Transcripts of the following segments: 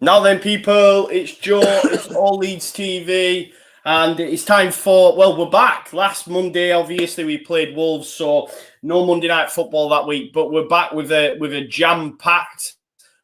Now then, people, it's Joe, it's All Leeds TV, and it's time for, well, we're back. Last Monday, obviously, we played Wolves, so no Monday Night Football that week, but we're back with a jam-packed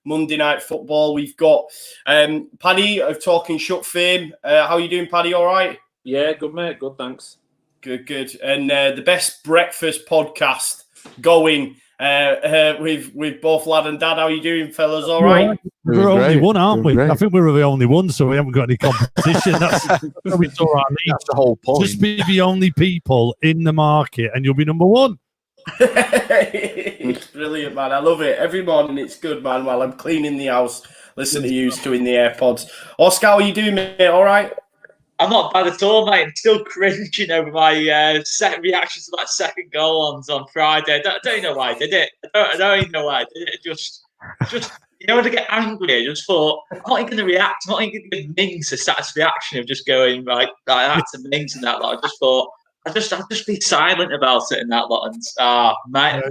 Monday Night Football. We've got Paddy of Talking Shut fame. How are you doing, Paddy? All right? Yeah, good, mate. Good, thanks. Good. And the best breakfast podcast going with both lad and dad. How are you doing, fellas? All right? We're only one, aren't we? I think we're the only one, so we haven't got any competition. That's we saw our league. That's the whole point. Just be the only people in the market, and you'll be number one. It's brilliant, man. I love it. Every morning it's good, man. While I'm cleaning the house, listen to you two in the AirPods. Oscar, how are you doing, mate? All right? I'm not bad at all, mate. I'm still cringing over my second reaction to that second goal on Friday. I don't know why I did it. I don't even know why I did it. Just you know, when I get angry, I just thought, I'm not even going to react. I'm not even going to give Mings a satisfaction of just going, right, that's a Mings and that lot. I just thought, I'll just be silent about it and that lot. And,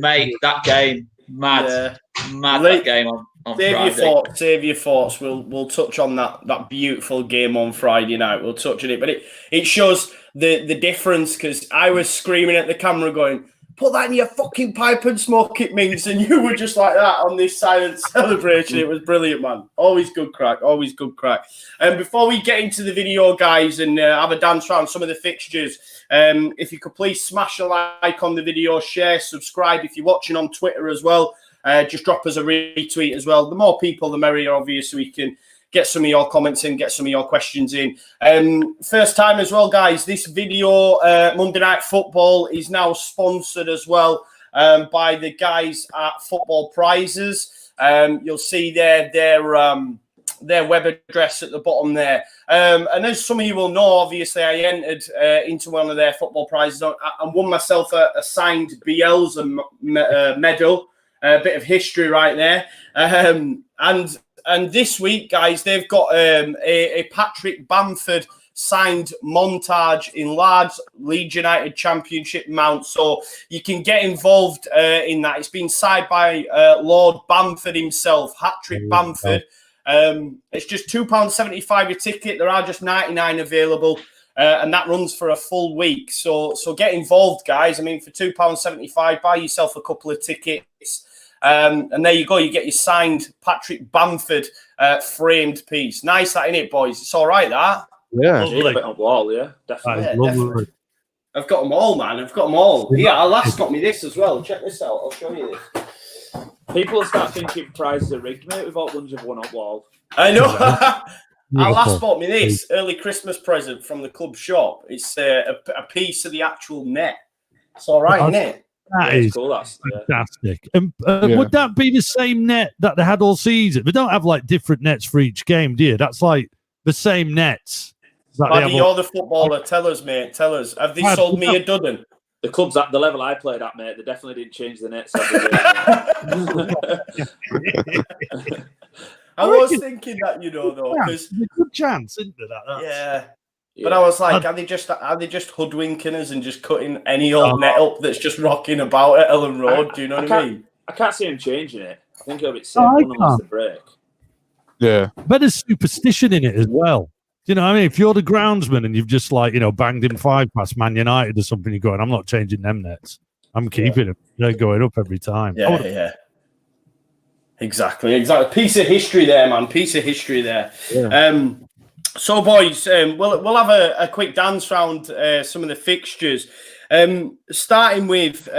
mate, that game, mad that game on Friday. Save your thoughts. We'll touch on that beautiful game on Friday night. We'll touch on it, but it shows the difference, because I was screaming at the camera going, "Put that in your fucking pipe and smoke it, Mings," and you were just like that on this silent celebration. It was brilliant, man. Always good crack. And before we get into the video, guys, and have a dance around some of the fixtures, if you could please smash a like on the video, share, subscribe if you're watching on Twitter as well. Just drop us a retweet as well. The more people, the merrier, obviously. We can get some of your comments in, get some of your questions in. First time as well, guys. This video, Monday Night Football, is now sponsored as well by the guys at Football Prizes. You'll see their web address at the bottom there. And as some of you will know, obviously, I entered into one of their football prizes and won myself a signed Bielsa medal. A bit of history right there. And this week, guys, they've got a Patrick Bamford signed montage in Lads Leeds United Championship mount. So you can get involved in that. It's been signed by Lord Bamford himself, Hat-Trick Bamford. It's just £2.75 a ticket. There are just 99 available. And that runs for a full week. So get involved, guys. I mean, for £2.75, buy yourself a couple of tickets. And there you go. You get your signed Patrick Bamford framed piece. Nice, that, innit, boys? It's all right, that. Yeah. A bit on wall, yeah. Definitely. Definitely. I've got them all, man. I've got them all. Yeah, Alas got me this as well. Check this out. I'll show you this. People start thinking prizes are rigged, mate, with all ones you've won up wall. I know. Alas bought me this early Christmas present from the club shop. It's a piece of the actual net. It's all right, isn't it? That is cool. That's fantastic. And would that be the same net that they had all season? We don't have like different nets for each game, do you? That's like the same nets. Buddy, you're the footballer. Tell us, mate. Tell us. Have they sold me a Dudden? The club's at the level I played at, mate. They definitely didn't change the nets. I was thinking that, though, because a good chance, isn't there? Yeah. But I was like, are they just hoodwinking us and just cutting any old net up that's just rocking about at Ellen Road? Do you know what I mean? I can't see him changing it. I think it'll be the same one unless the break. Yeah. But there's superstition in it as well. Do you know what I mean? If you're the groundsman and you've just banged in 5 past Man United or something, you're going, I'm not changing them nets. I'm keeping them. They're going up every time. Yeah. Exactly. Piece of history there, man. Piece of history there. Yeah. So, boys, we'll have a quick dance round some of the fixtures. Starting with,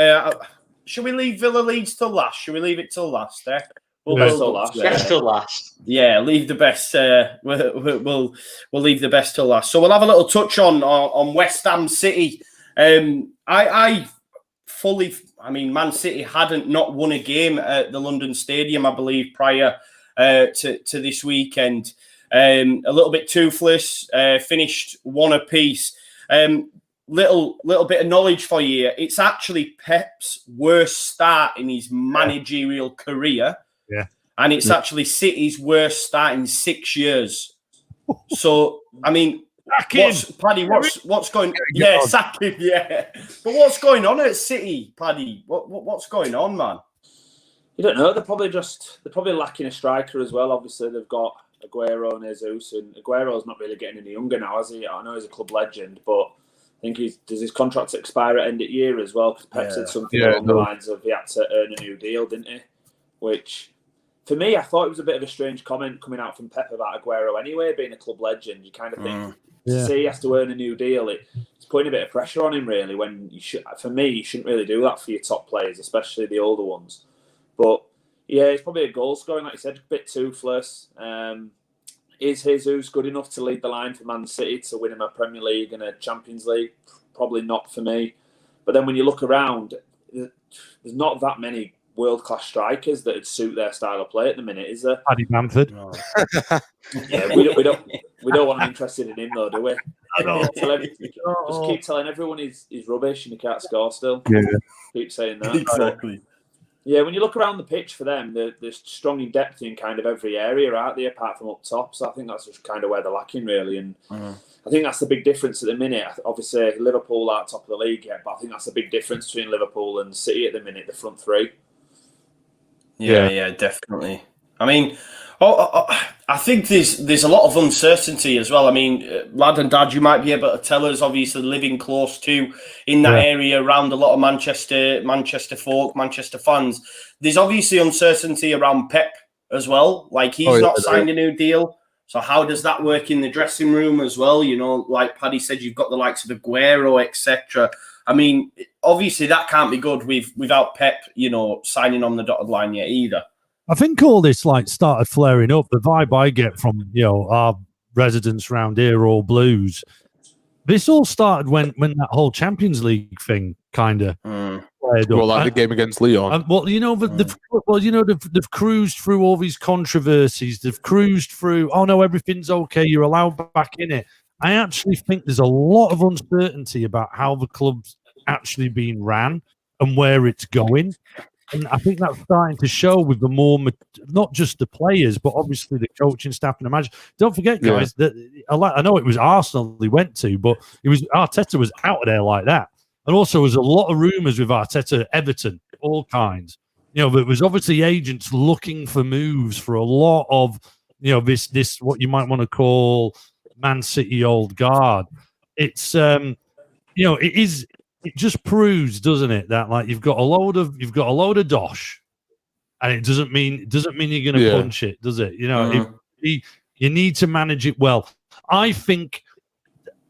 should we leave Villa Leeds till last? Should we leave it till last? Till last. Yeah, leave the best. We'll leave the best till last. So we'll have a little touch on West Ham City. Man City hadn't not won a game at the London Stadium, I believe, prior to this weekend. A little bit toothless, finished one apiece. Little bit of knowledge for you. It's actually Pep's worst start in his managerial career. Yeah. And it's actually City's worst start in 6 years. So, I mean, Paddy, what's going on? Yeah, sack him, yeah. But what's going on at City, Paddy? What's going on, man? You don't know. They're probably lacking a striker as well. Obviously, they've got Aguero and Jesus, and Aguero's not really getting any younger now, has he? I know he's a club legend, but I think does his contract expire at end of year as well? Because Pep said something along the lines of he had to earn a new deal, didn't he? Which, for me, I thought it was a bit of a strange comment coming out from Pep about Aguero anyway, being a club legend. You kind of think, to say he has to earn a new deal, it's putting a bit of pressure on him, really, when for me, you shouldn't really do that for your top players, especially the older ones. But, yeah, he's probably a goal scoring, like you said, a bit toothless. Is Jesus good enough to lead the line for Man City to win him a Premier League and a Champions League? Probably not for me. But then when you look around, there's not that many world-class strikers that would suit their style of play at the minute, is there? Paddy Bamford. No. Yeah, we don't want to be interested in him though, do we? Just keep telling everyone he's rubbish and he can't score still. Yeah. Keep saying that. Exactly. Yeah, when you look around the pitch for them, they're strong in depth in kind of every area, aren't they, apart from up top. So I think that's just kind of where they're lacking, really. And I think that's the big difference at the minute. Obviously, Liverpool are top of the league yet, but I think that's the big difference between Liverpool and City at the minute, the front three. Yeah, definitely. I mean, I think there's a lot of uncertainty as well. I mean, Lad and Dad, you might be able to tell us, obviously, living close to in that area around a lot of Manchester folk, Manchester fans. There's obviously uncertainty around Pep as well. Like, he's not signed a new deal. So how does that work in the dressing room as well? You know, like Paddy said, you've got the likes of Aguero, etc. I mean, obviously that can't be good without Pep, you know, signing on the dotted line yet either. I think all this started flaring up. The vibe I get from our residents around here, all Blues. This all started when that whole Champions League thing kind of flared up. Well, like the game against Lyon. They've cruised through all these controversies. They've cruised through. Oh no, everything's okay. You're allowed back in it. I actually think there's a lot of uncertainty about how the club's actually being ran and where it's going. And I think that's starting to show with the more, not just the players, but obviously the coaching staff and the manager. Don't forget, guys, that I know it was Arsenal he went to, but Arteta was out of there like that. And also, there was a lot of rumours with Arteta, Everton, all kinds. There was obviously agents looking for moves for a lot of, this what you might want to call Man City old guard. It's it just proves, doesn't it, that like you've got a load of dosh, and it doesn't mean you're going to punch it, does it? You need to manage it well. I think,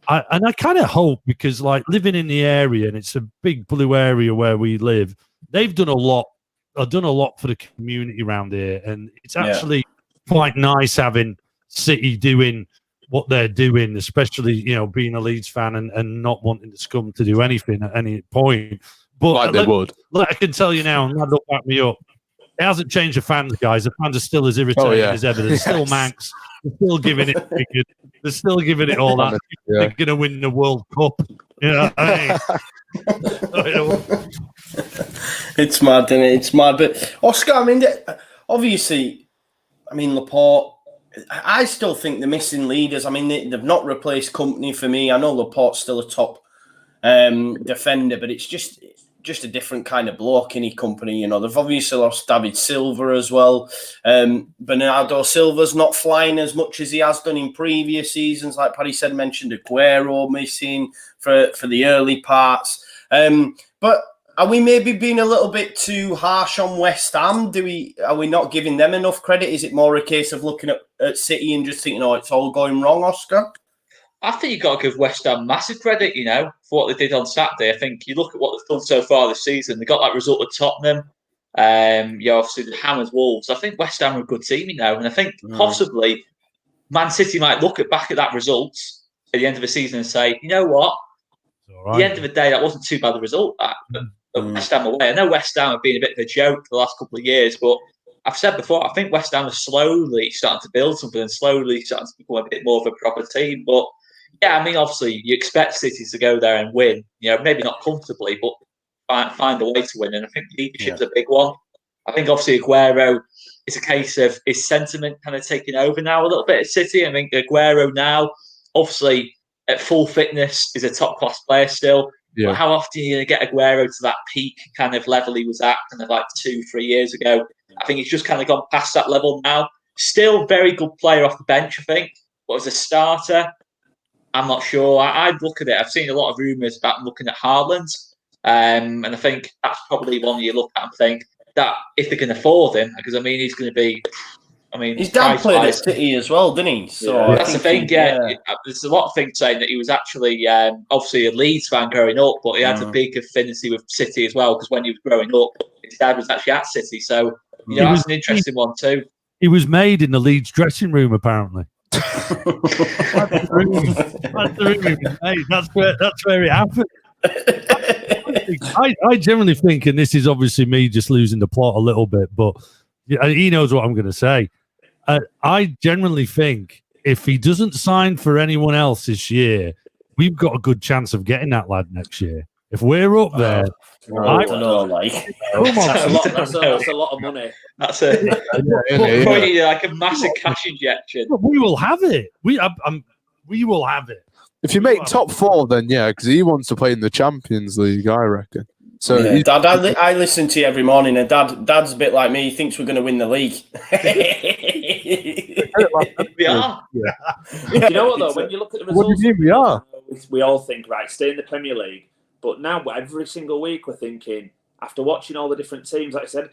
and I kind of hope, because like living in the area, and it's a big blue area where we live, they've done a lot. I've done a lot for the community around here, and it's actually quite nice having City doing what they're doing, especially, being a Leeds fan and not wanting the scum to do anything at any point. But like they would. I can tell you now, and that'll back me up, it hasn't changed the fans, guys. The fans are still as irritated as ever. They're still Manx. They're still giving it figures. They're still giving it all that. They're going to win the World Cup. It's mad, isn't it? It's mad. But Oscar, I mean, obviously, Laporte, I still think they're missing leaders. I mean, they've not replaced Company for me. I know Laporte's still a top defender, but it's just a different kind of bloke in his Company. They've obviously lost David Silva as well. Bernardo Silva's not flying as much as he has done in previous seasons. Like Paddy said, mentioned Aguero missing for the early parts. But are we maybe being a little bit too harsh on West Ham? Are we not giving them enough credit? Is it more a case of looking at City and just thinking, it's all going wrong, Oscar? I think you've got to give West Ham massive credit, for what they did on Saturday. I think you look at what they've done so far this season. They got that result at Tottenham. Obviously the Hammers Wolves. I think West Ham are a good team, and I think possibly Man City might look back at that result at the end of the season and say, you know what? At the end of the day, that wasn't too bad a result, that. But West Ham away. I know West Ham have been a bit of a joke for the last couple of years, but I've said before, I think West Ham is slowly starting to build something and slowly starting to become a bit more of a proper team. But obviously, you expect City to go there and win. Maybe not comfortably, but find a way to win. And I think leadership's a big one. I think obviously Aguero is a case of his sentiment kind of taking over now a little bit at City. I think Aguero now, obviously at full fitness, is a top class player still. But how often are you going to get Aguero to that peak kind of level he was at kind of like 2-3 years ago? I think he's just kind of gone past that level now. Still very good player off the bench, I think. But as a starter, I'm not sure. I'd look at it. I've seen a lot of rumours about looking at Haaland. And I think that's probably one you look at and think that if they can afford him, because I mean, he's going to be. I mean, his dad played at City as well, didn't he? So that's the thing. There's a lot of things saying that he was actually obviously a Leeds fan growing up, but he had a big affinity with City as well. Because when he was growing up, his dad was actually at City, so that's an interesting one too. He was made in the Leeds dressing room, apparently. That's the room he was made. That's where it happened. I generally think, and this is obviously me just losing the plot a little bit, but he knows what I'm going to say. I generally think if he doesn't sign for anyone else this year, we've got a good chance of getting that lad next year. If we're up there, I don't know, like, that's a lot of money. That's like a massive cash injection. We will have it. We will have it. If you make top 4, then yeah, because he wants to play in the Champions League, I reckon. So, Dad, I listen to you every morning, and Dad's a bit like me. He thinks we're going to win the league. We are. Yeah. You know what though? When you look at the results, what do you mean we are? We all think, right, stay in the Premier League. But now every single week we're thinking, after watching all the different teams, like I said,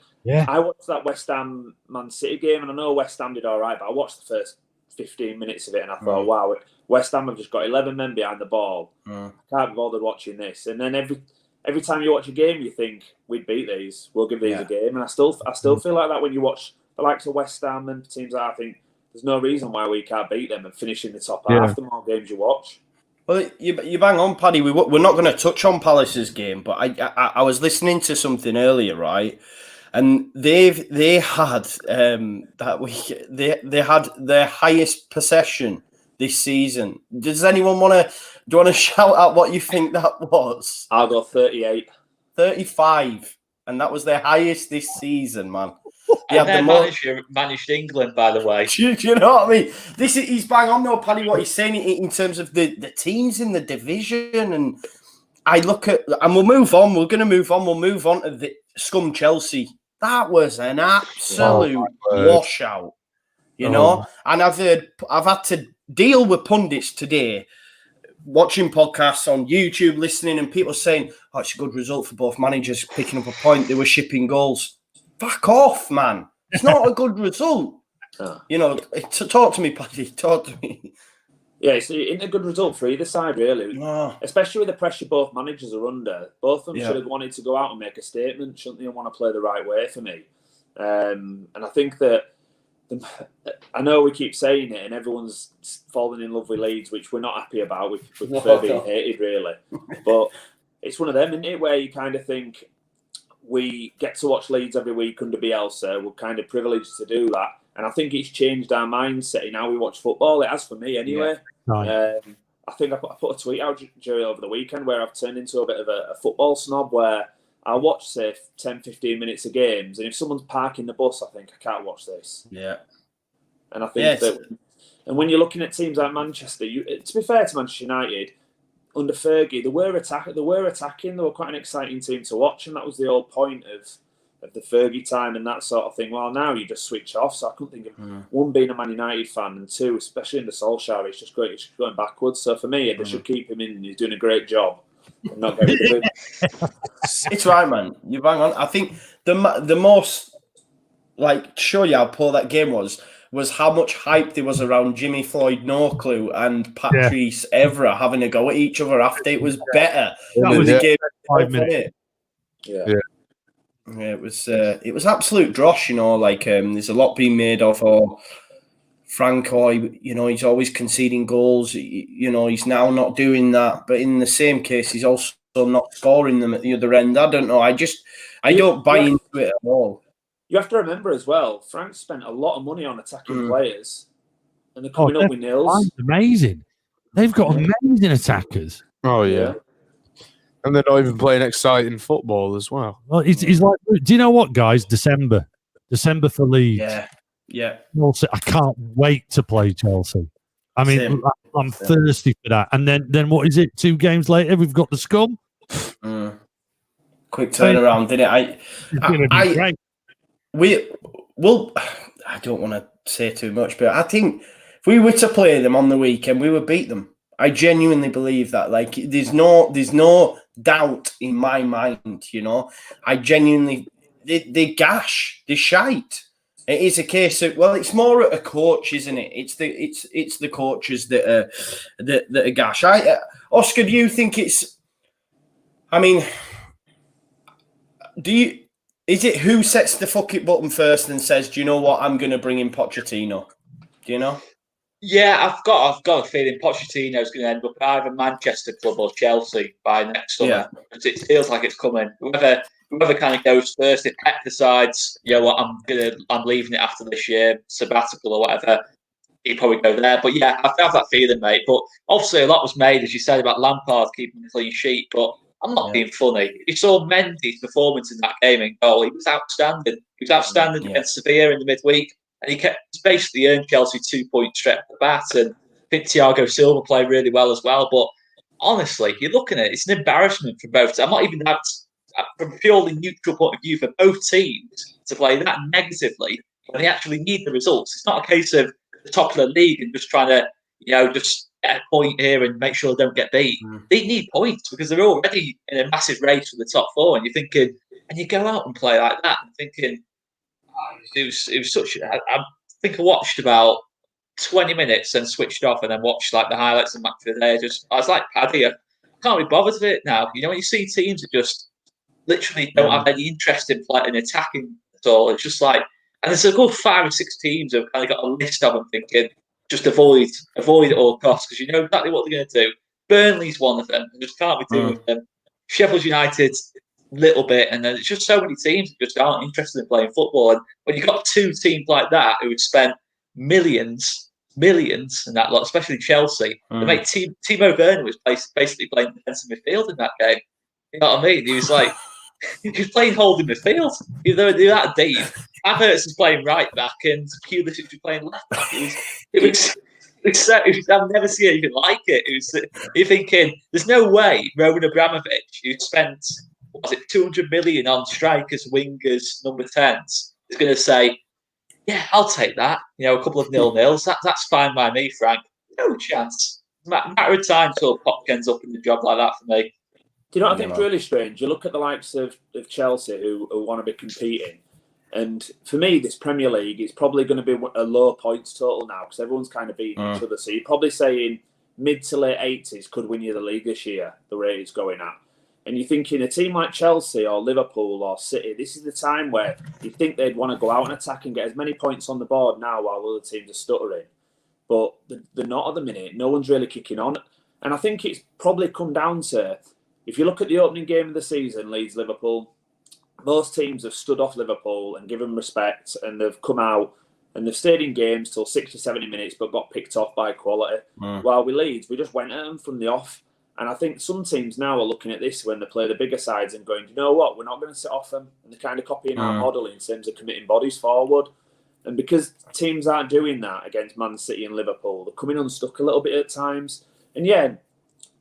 I watched that West Ham Man City game, and I know West Ham did all right, but I watched the first 15 minutes of it, and I thought, wow, West Ham have just got 11 men behind the ball. I can't be bothered watching this. And then every time you watch a game, you think, we'd beat these, we'll give these a game. And I still feel like that when you watch the likes of West Ham and teams like that. I think there's no reason why we can't beat them and finish in the top half the more games you watch. Well, you bang on, Paddy. We're not going to touch on Palace's game, but I was listening to something earlier, right? And they had that week they had their highest possession this season. Does anyone do you want to shout out what you think that was? I'll go 38. 35. And that was their highest this season, man. And their manager managed England, by the way. Do you know what I mean? He's bang on though, Paddy, what he's saying in terms of the teams in the division. And I look at, and we'll move on. We're going to move on. We'll move on to the scum Chelsea. That was an absolute washout, you know? And I've had to deal with pundits today, watching podcasts on YouTube, listening, and people saying, oh, it's a good result for both managers picking up a point. They were shipping goals. Fuck off, man. It's not a good result. You know, talk to me, Paddy. Talk to me. Yeah, it's a good result for either side, really. Especially with the pressure both managers are under. Both of them should have wanted to go out and make a statement, shouldn't they, and want to play the right way for me. And I think that I know we keep saying it, and everyone's falling in love with Leeds, which we're not happy about. We prefer being hated, really. But it's one of them, isn't it, where you kind of think we get to watch Leeds every week under Bielsa. We're kind of privileged to do that. And I think it's changed our mindset in how we watch football. It has for me, anyway. Yeah. I think I put a tweet out over the weekend where I've turned into a bit of a football snob where I watch, say, 10, 15 minutes of games, and if someone's parking the bus, I think, I can't watch this. Yeah. And I think that... And when you're looking at teams like Manchester, to be fair to Manchester United, under Fergie, they were attacking. They were quite an exciting team to watch, and that was the whole point of the Fergie time and that sort of thing. Well, now you just switch off. So I couldn't think of one, being a Man United fan, and two, especially in the Solskjaer, it's just going backwards. So for me, they should keep him in, and he's doing a great job. And not get rid of him. It's right, man. You bang on. I think the most how poor that game was how much hype there was around Jimmy Floyd No Clue and Patrice Evra having a go at each other after it was better. That was the game 5 minutes. Yeah, it was absolute dross, you know, there's a lot being made of Franco, you know, he's always conceding goals, you know, he's now not doing that, but in the same case he's also not scoring them at the other end. I don't know, I don't buy into it at all. You have to remember as well, Frank spent a lot of money on attacking players, and they're coming up with nils. Amazing. They've got amazing attackers. Oh, yeah. And they're not even playing exciting football as well. Well, he's like, do you know what, guys? December for Leeds. Yeah. Chelsea, I can't wait to play Chelsea. I mean, I'm thirsty for that. And then what is it? 2 games later, we've got the scum. Quick turnaround, didn't it? I don't want to say too much, but I think if we were to play them on the weekend, we would beat them. I genuinely believe that. Like, there's no doubt in my mind. I genuinely they gash, they shite. It is a case of, well, it's more a coach, isn't it? It's the coaches that are gash. Oscar, do you think it's? I mean, is it who sets the fuck it button first and says, do you know what, I'm going to bring in Pochettino? Do you know? Yeah, I've got a feeling Pochettino's going to end up at either Manchester club or Chelsea by next summer. Yeah. It feels like it's coming. Whoever kind of goes first, if Pep decides, what, I'm leaving it after this year, sabbatical or whatever, he'd probably go there. But yeah, I have that feeling, mate. But obviously, a lot was made, as you said, about Lampard keeping a clean sheet. But I'm not being funny. You saw Mendy's performance in that game in goal. He was outstanding. He was outstanding against Sevilla in the midweek. And he basically earned Chelsea 2 points straight off the bat. And I think Thiago Silva played really well as well. But honestly, you're looking at it, it's an embarrassment for both. I'm not even that, from a purely neutral point of view, for both teams to play that negatively when they actually need the results. It's not a case of the top of the league and just trying to, just get a point here and make sure they don't get beat. They need points because they're already in a massive race for the top four. And you're thinking, and you go out and play like that and thinking, it was such. I think I watched about 20 minutes and switched off and then watched like the highlights of the match of the day. I was like Paddy, I can't be bothered with it now. When you see teams that just literally don't have any interest in attacking at all, it's just like, and there's a good 5 or 6 teams who've kind of got a list of them thinking, just avoid at all costs because you know exactly what they're going to do. Burnley's one of them, and just can't be doing with them. Sheffield United, little bit, and then it's just so many teams that just aren't interested in playing football. And when you've got 2 teams like that who would spend millions in that lot, especially Chelsea, they make Timo Werner was basically playing defensive midfield in that game. You know what I mean? He was like, he was playing holding midfield. They're that deep. Havertz is playing right back, and Pulisic was playing left back. I've never seen anything like it. You're thinking, there's no way Roman Abramovich, who spent 200 million on strikers, wingers, number 10s, is going to say, yeah, I'll take that. A couple of 0-0s. That's fine by me, Frank. No chance. Matter of time till Pop ends up in the job like that for me. Do you know what I think is really strange? You look at the likes of Chelsea who want to be competing. And for me, this Premier League is probably going to be a low points total now because everyone's kind of beating each other. So you're probably saying mid to late 80s could win you the league this year, the rate it's going at. And you're thinking a team like Chelsea or Liverpool or City, this is the time where you think they'd want to go out and attack and get as many points on the board now while other teams are stuttering. But they're not at the minute. No one's really kicking on. And I think it's probably come down to, if you look at the opening game of the season, Leeds-Liverpool, most teams have stood off Liverpool and given respect, and they've come out and they've stayed in games till 60, 70 minutes but got picked off by quality. While with Leeds, we just went at them from the off. And I think some teams now are looking at this when they play the bigger sides and going, you know what, we're not going to sit off them. And they're kind of copying our model in terms of committing bodies forward. And because teams aren't doing that against Man City and Liverpool, they're coming unstuck a little bit at times. And yeah,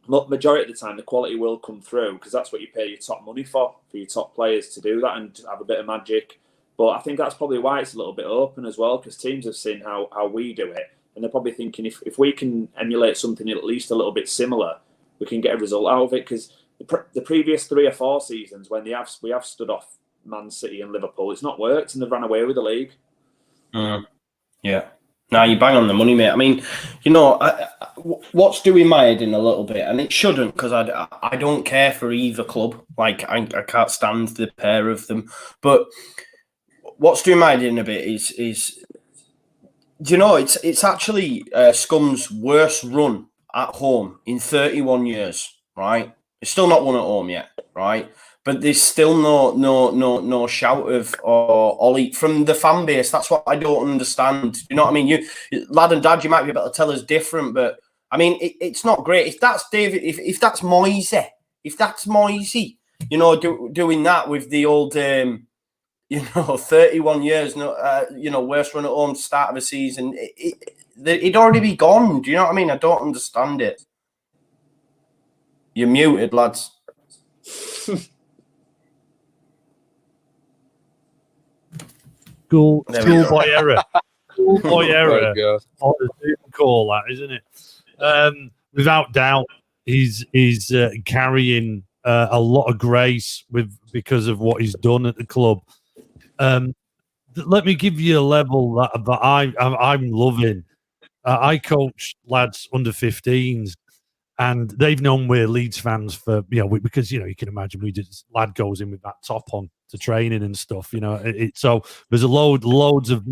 majority of the time, the quality will come through because that's what you pay your top money for your top players to do that and have a bit of magic. But I think that's probably why it's a little bit open as well because teams have seen how we do it. And they're probably thinking if we can emulate something at least a little bit similar, we can get a result out of it because the previous 3 or 4 seasons when we have stood off Man City and Liverpool, it's not worked and they've ran away with the league. Yeah. Now you bang on the money, mate. I mean, what's doing my head in a little bit, and it shouldn't because I don't care for either club. Like I can't stand the pair of them. But what's doing my head in a bit is it's actually Scum's worst run at home in 31 years, right? It's still not won at home yet, right? But there's still no shout of or Ollie from the fan base. That's what I don't understand. You know what I mean? You, lad and dad, you might be able to tell us different, but I mean, it's not great. If that's David, if that's Moisey, doing that with the old, 31 years, worst run at home start of a season, it'd already be gone. Do you know what I mean? I don't understand it. You're muted, lads. schoolboy error. Schoolboy error. Oh, On the Zoom call, that isn't it? Without doubt, he's carrying a lot of grace because of what he's done at the club. Let me give you a level that I'm loving. I coach lads under 15s, and they've known we're Leeds fans for because you can imagine lad goes in with that top on to training and stuff. So there's loads of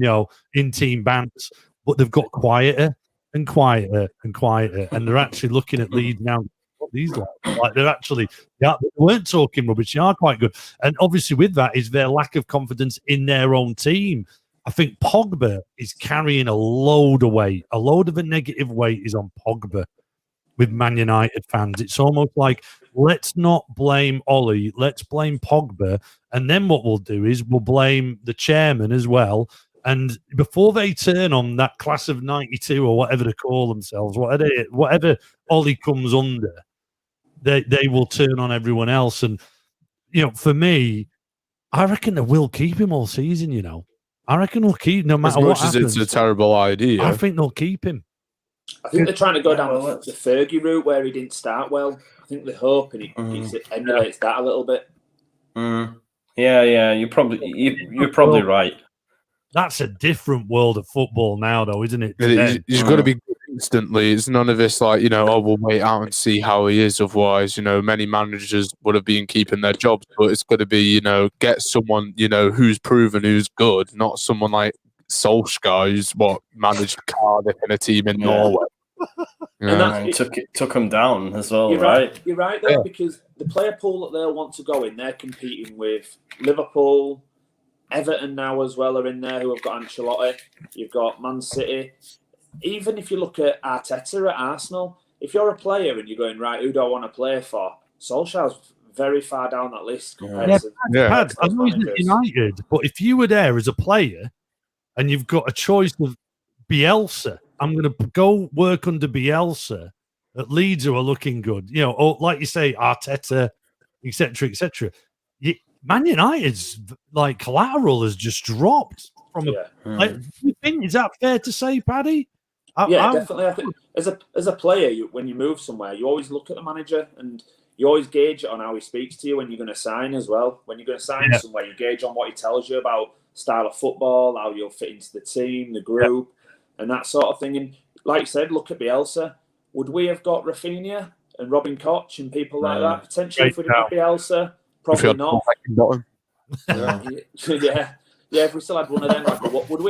in-team bants, but they've got quieter and quieter and quieter, and they're actually looking at Leeds now. These like they're actually they weren't talking rubbish. They are quite good, and obviously with that is their lack of confidence in their own team. I think Pogba is carrying a load of weight. A load of the negative weight is on Pogba with Man United fans. It's almost like, let's not blame Ollie, let's blame Pogba, and then what we'll do is we'll blame the chairman as well. And before they turn on that class of 92 or whatever they call themselves, whatever Ollie comes under, they will turn on everyone else. And, for me, I reckon they will keep him all season, I reckon they'll keep no matter what happens. As much as it's a terrible idea. I think they'll keep him. I think they're trying to go down the Fergie route where he didn't start well. I think they're hoping it emulates that a little bit. Yeah, you're probably right. That's a different world of football now, though, isn't it? He's got to be good instantly. It's none of this like, we'll wait out and see how he is. Otherwise, many managers would have been keeping their jobs, but it's got to be, get someone, who's proven, who's good, not someone like Solskjaer, who's managed Cardiff in a team in Norway. And took him down as well, right? You're right, though, because the player pool that they'll want to go in, they're competing with Liverpool, Everton now as well are in there, who have got Ancelotti. You've got Man City. Even if you look at Arteta at Arsenal, if you're a player and you're going, right, who do I want to play for? Solskjaer's very far down that list. Pads, I know he's at United, but if you were there as a player and you've got a choice of Bielsa, I'm going to go work under Bielsa at Leeds, who are looking good, or like you say, Arteta, etc., etc. Man United's collateral has just dropped from. You think, is that fair to say, Paddy? Definitely. I think as a player, when you move somewhere, you always look at the manager and you always gauge it on how he speaks to you when you're going to sign as well. When you're going to sign somewhere, you gauge on what he tells you about style of football, how you'll fit into the team, the group, and that sort of thing. And like you said, look at Bielsa. Would we have got Rafinha and Robin Koch and people like that potentially if we didn't have Bielsa? Probably not. If we still had one of them, would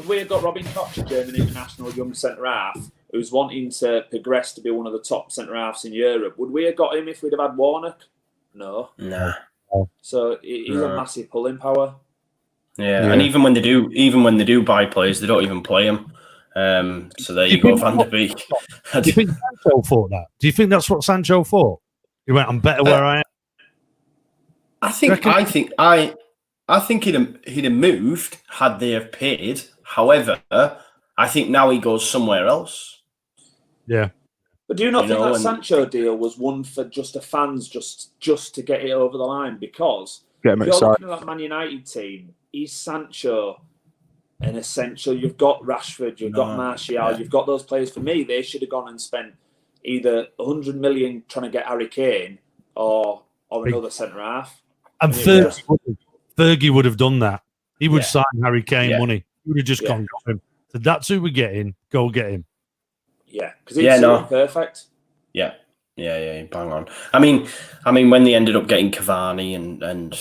we have got Robin Koch, a German international young centre half who's wanting to progress to be one of the top centre halves in Europe? Would we have got him if we'd have had Warnock? No. Nah. So he's a massive pulling power. Yeah, and even when they do buy players, they don't even play them. So there you go, Van der Beek. Do you think Sancho thought that? Do you think that's what Sancho thought? He went, I'm better where I am. I think he'd have moved had they have paid. However, I think now he goes somewhere else. Yeah. But do you not think that Sancho deal was one for just the fans, just to get it over the line? Because if you're looking at that Man United team, is Sancho an essential? You've got Rashford, you've got Martial, you've got those players. For me, they should have gone and spent either 100 million trying to get Harry Kane or another centre half. And Fergie would have done that. He would sign Harry Kane money. He would have just gone got him. So that's who we're getting. Go get him. Yeah, because he's perfect. Yeah, bang on. I mean, when they ended up getting Cavani and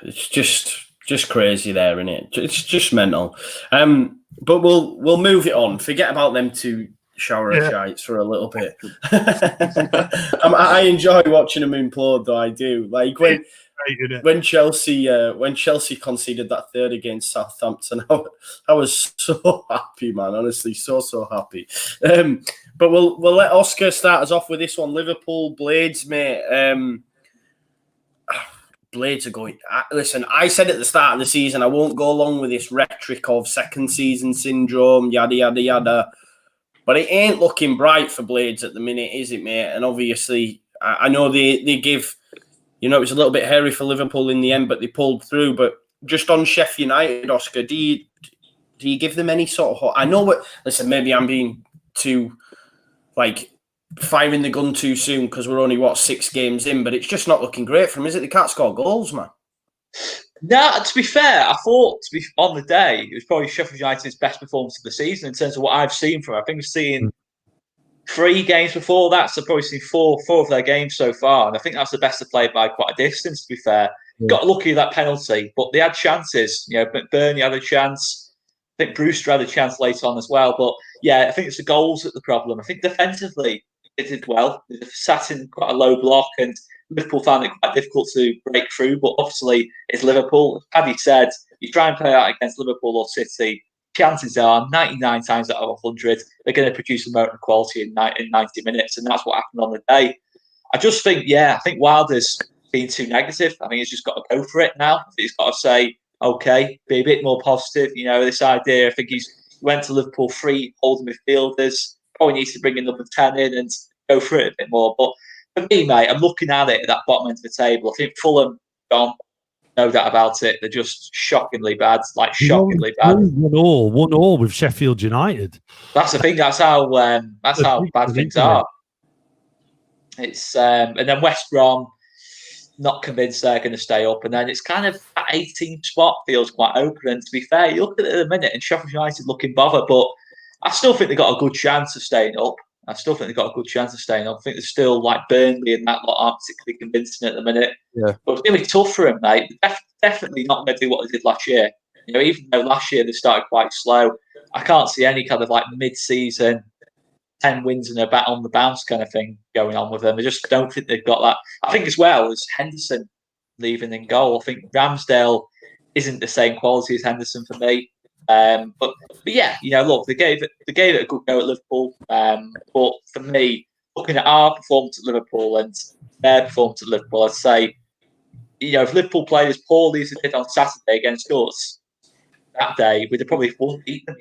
it's just crazy there, isn't it? It's just mental. But we'll move it on. Forget about them two shower of shites for a little bit. I enjoy watching them implode, though. I do. Like when Chelsea conceded that third against Southampton, I was so happy, man. Honestly, so happy. But we'll let Oscar start us off with this one. Liverpool Blades, mate. Blades are going. Listen, I said at the start of the season I won't go along with this rhetoric of second season syndrome, yada yada yada. But it ain't looking bright for Blades at the minute, is it, mate? And obviously, I know they give, it was a little bit hairy for Liverpool in the end, but they pulled through. But just on Sheffield United, Oscar, do you give them any sort of hope? I know what. Listen, maybe I'm being too firing the gun too soon because we're only 6 games in, but it's just not looking great for them, is it? They can't score goals, man. No, to be fair, I thought on the day it was probably Sheffield United's best performance of the season in terms of what I've seen from them. I think we've seen 3 games before that, so probably seen four of their games so far, and I think that's the best they've played by quite a distance. To be fair, got lucky with that penalty, but they had chances. Burnley had a chance. I think Brewster had a chance later on as well. But yeah, I think it's the goals that the problem. I think defensively they did well. They sat in quite a low block, and Liverpool found it quite difficult to break through. But obviously, it's Liverpool. As Paddy said, you try and play out against Liverpool or City, chances are 99 times out of 100 they're going to produce a motor quality in 90 minutes, and that's what happened on the day. I just think, I think Wilder's been too negative. I think he's just got to go for it now. He's got to say, okay, be a bit more positive. This idea, I think he went to Liverpool 3 holding midfielders, probably needs to bring a number 10 in and go for it a bit more. But for me, mate, I'm looking at it at that bottom end of the table. I think Fulham gone. No doubt about it. They're just shockingly bad, shockingly bad. 1-1 with Sheffield United. That's the thing. That's how bad things are. It's and then West Brom, not convinced they're going to stay up, and then it's kind of that 18th spot feels quite open. And to be fair, you look at it at the minute, and Sheffield United looking bothered, but I still think they've got a good chance of staying up. I think there's still Burnley and that lot aren't particularly convincing at the minute. Yeah. But it's going to be tough for them, mate. They're definitely not going to do what they did last year. Even though last year they started quite slow, I can't see any kind of mid-season 10 wins and a bat on the bounce kind of thing going on with them. I just don't think they've got that. I think as well as Henderson leaving in goal, I think Ramsdale isn't the same quality as Henderson for me. But yeah, look, they gave it a good go at Liverpool. But for me, looking at our performance at Liverpool and their performance at Liverpool, I'd say, if Liverpool played as poorly as they did on Saturday against us that day, we'd have probably won beat them.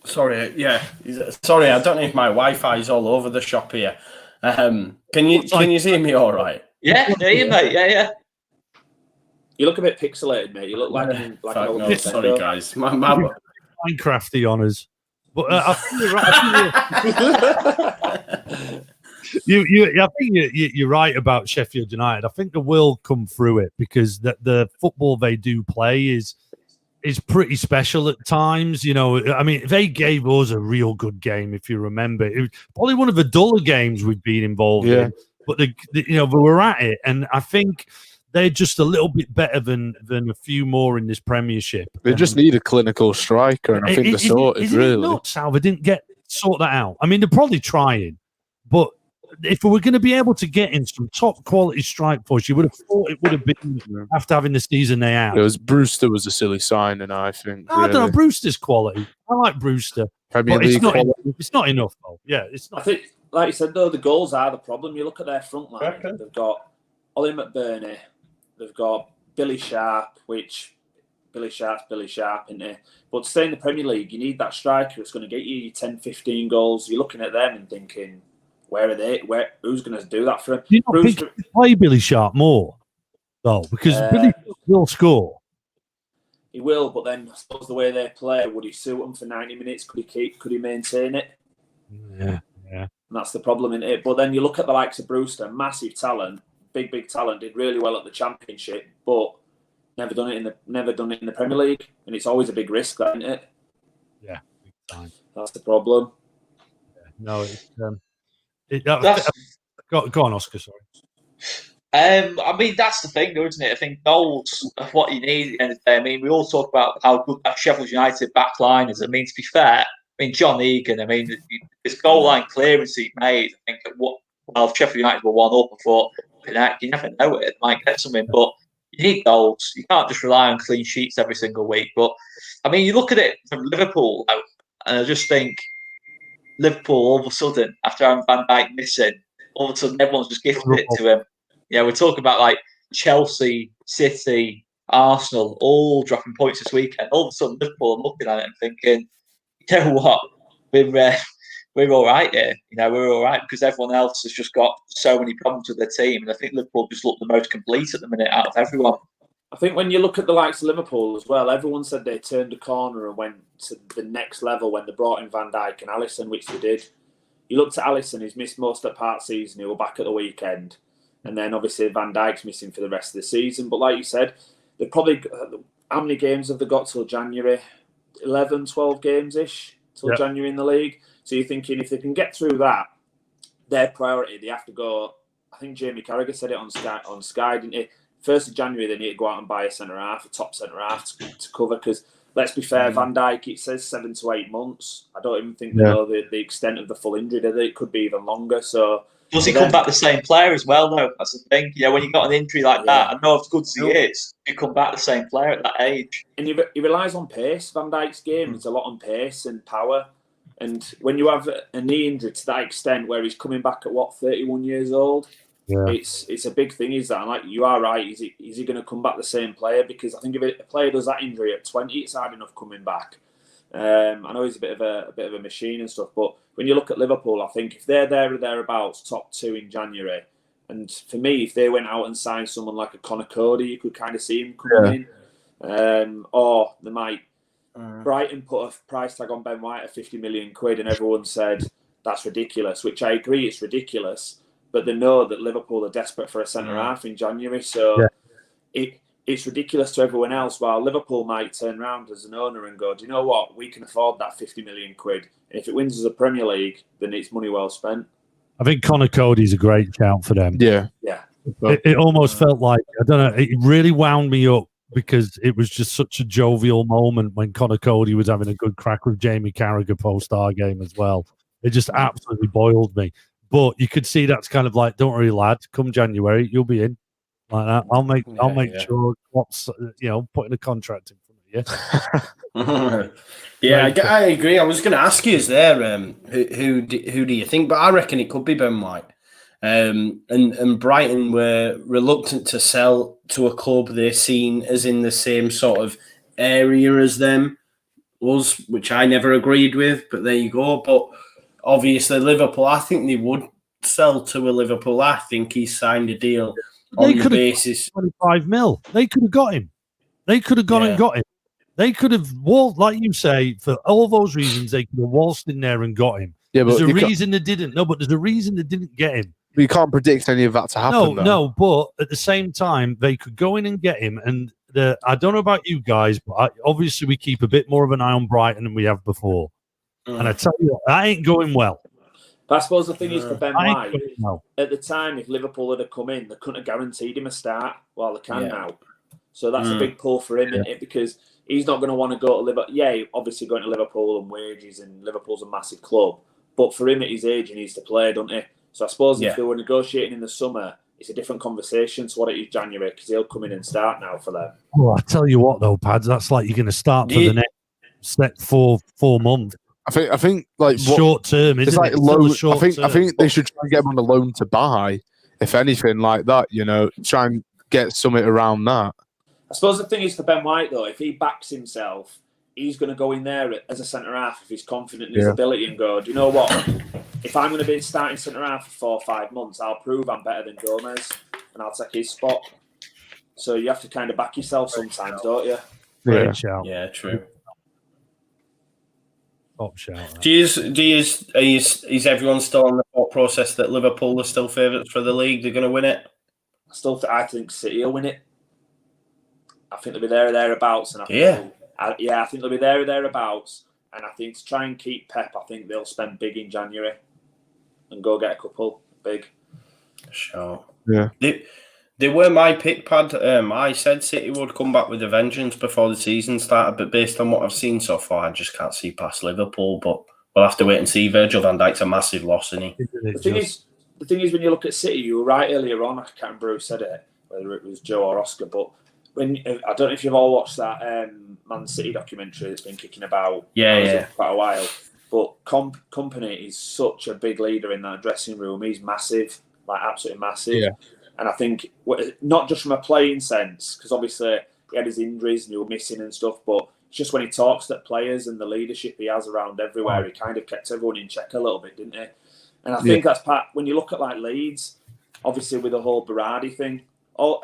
Sorry, I don't know if my Wi-Fi is all over the shop here. Can you see me all right? Yeah, you, mate. Yeah. You look a bit pixelated, mate. You look like an old sorry, guys. My Minecrafty honours. But I think you're right. I think you're right about Sheffield United. I think they will come through it because the football they do play is pretty special at times. I mean, they gave us a real good game, if you remember. It was probably one of the duller games we've been involved in. But they were at it, and I think they're just a little bit better than a few more in this Premiership. They just need a clinical striker, and I think they're sorted. Really, it nuts how they didn't sort that out. I mean, they're probably trying, but if we were going to be able to get in some top quality strike force, you would have thought it would have been after having the season they had. Brewster was a silly signing, I think. I don't know. Brewster's quality. I like Brewster. Premier League it's not enough, though. Yeah, it's not. I think, like you said, though, the goals are the problem. You look at their front line. They've got Ollie McBurney. They've got Billy Sharp, which Billy Sharp, isn't it? But to stay in the Premier League, you need that striker that's going to get you 10, 15 goals. You're looking at them and thinking, where are they? Who's going to do that for him? Do you not think you play Billy Sharp more, though? Because Billy will score. He will, but then I suppose the way they play, would he suit them for 90 minutes? Could he maintain it? Yeah. And that's the problem, isn't it? But then you look at the likes of Brewster, massive talent, big talent, did really well at the Championship, but never done it in the Premier League, and it's always a big risk, isn't it? Yeah, big time. That's the problem. Yeah. No, go on, Oscar. Sorry. I mean, that's the thing, though, isn't it? I think goals are what you need at the end of the day. I mean, we all talk about how good that Sheffield United back line is. I mean, to be fair, John Egan, this goal line clearance he made, I think, if Sheffield United were 1 up, I thought, you never know it might get something, but you need goals. You can't just rely on clean sheets every single week. But, I mean, you look at it from Liverpool, and I just think Liverpool, all of a sudden, after having Van Dijk missing, all of a sudden everyone's just gifted it to him. Yeah, we're talking about Chelsea, City, Arsenal, all dropping points this weekend. All of a sudden, Liverpool are looking at it and thinking, you know what, we're we're all right here. We're all right because everyone else has just got so many problems with their team, and I think Liverpool just look the most complete at the minute out of everyone. I think when you look at the likes of Liverpool as well, everyone said they turned a corner and went to the next level when they brought in Van Dijk and Alisson, which they did. You looked at Alisson, he's missed most of the part season, he was back at the weekend. And then obviously Van Dijk's missing for the rest of the season. But like you said, they've probably, how many games have they got till January? 11, 12 games-ish till January in the league. So you're thinking if they can get through that, their priority, they have to go, I think Jamie Carragher said it on Sky, didn't he? 1st of January, they need to go out and buy a centre-half, a top centre-half to cover. Because, let's be fair, Van Dijk, it says 7 to 8 months. I don't even think they know the extent of the full injury, do they? It could be even longer. So, does he come back the same player as well, though? That's the thing. When you've got an injury like that, I know as good as he is, you come back the same player at that age. And he relies on pace. Van Dijk's game is a lot on pace and power. And when you have a knee injury to that extent where he's coming back at, 31 years old, it's a big thing, is that? And like, you are right, is he going to come back the same player? Because I think if a player does that injury at 20, it's hard enough coming back. I know he's a bit of a machine and stuff, but when you look at Liverpool, I think if they're there or thereabouts, top 2 in January, and for me, if they went out and signed someone like a Conor Cody, you could kind of see him coming in. Or they might... Brighton put a price tag on Ben White of 50 million quid, and everyone said that's ridiculous, which I agree, it's ridiculous. But they know that Liverpool are desperate for a centre-half in January, so it's ridiculous to everyone else, while Liverpool might turn around as an owner and go, do you know what, we can afford that 50 million quid. And if it wins us a Premier League, then it's money well spent. I think Conor Cody's a great shout for them. Yeah. It almost felt like, I don't know, it really wound me up because it was just such a jovial moment when Conor Cody was having a good crack with Jamie Carragher post our game as well. It just absolutely boiled me. But you could see that's kind of like, don't worry, lad, come January, you'll be in. Like that. I'll make sure what's putting a contract in front of you. I agree. I was going to ask you, is there who do you think? But I reckon it could be Ben White. And Brighton were reluctant to sell to a club they're seen as in the same sort of area as them was, which I never agreed with. But there you go. But obviously Liverpool, I think they would sell to a Liverpool. I think he signed a deal on the basis 25 mil. They could have got him. They could have gone and got him. They could have waltzed, like you say, for all those reasons. They could have waltzed in there and got him. Yeah, but there's a reason they didn't. No, but there's a reason they didn't get him. You can't predict any of that to happen. No, but at the same time, they could go in and get him. And I don't know about you guys, but obviously we keep a bit more of an eye on Brighton than we have before. And I tell you what, that ain't going well. But I suppose the thing is for Ben White, at the time, if Liverpool had come in, they couldn't have guaranteed him a start. Well, they can now. So that's a big pull for him, isn't it? Because he's not going to want to go to Liverpool. Yeah, obviously going to Liverpool and wages, and Liverpool's a massive club. But for him at his age, he needs to play, don't he? So I suppose if they were negotiating in the summer, it's a different conversation to what it is January, because he'll come in and start now for them. Well, I tell you what, though, Pads, that's like you're going to start for the next 4 months. I think like short term, isn't it? Loan, I think they should try and get him on a loan to buy, if anything like that. Try and get something around that. I suppose the thing is for Ben White though, if he backs himself, he's going to go in there as a centre half if he's confident in his ability and go, do you know what? If I'm going to be starting centre half for 4 or 5 months, I'll prove I'm better than Gomez and I'll take his spot. So you have to kind of back yourself sometimes, don't you? Yeah, true. Top shout. Is everyone still on the thought process that Liverpool are still favourites for the league? They're going to win it? I think City will win it. I think they'll be there or thereabouts. And I think they'll be there or thereabouts. And I think to try and keep Pep, I think they'll spend big in January and go get a couple big. Sure. Yeah. They were my pick, Pad. I said City would come back with a vengeance before the season started, but based on what I've seen so far, I just can't see past Liverpool. But we'll have to wait and see. Virgil van Dijk's a massive loss, isn't he? The thing is, when you look at City, you were right earlier on. I can't remember who said it, whether it was Joe or Oscar, but I don't know if you've all watched that Man City documentary that's been kicking about for quite a while. But Company is such a big leader in that dressing room. He's massive, like absolutely massive. Yeah. And I think not just from a playing sense, because obviously he had his injuries and he was missing and stuff, but It's just when he talks to players and the leadership he has around everywhere, he kind of kept everyone in check a little bit, didn't he? And I think that's part, when you look at like Leeds, obviously with the whole Berardi thing, all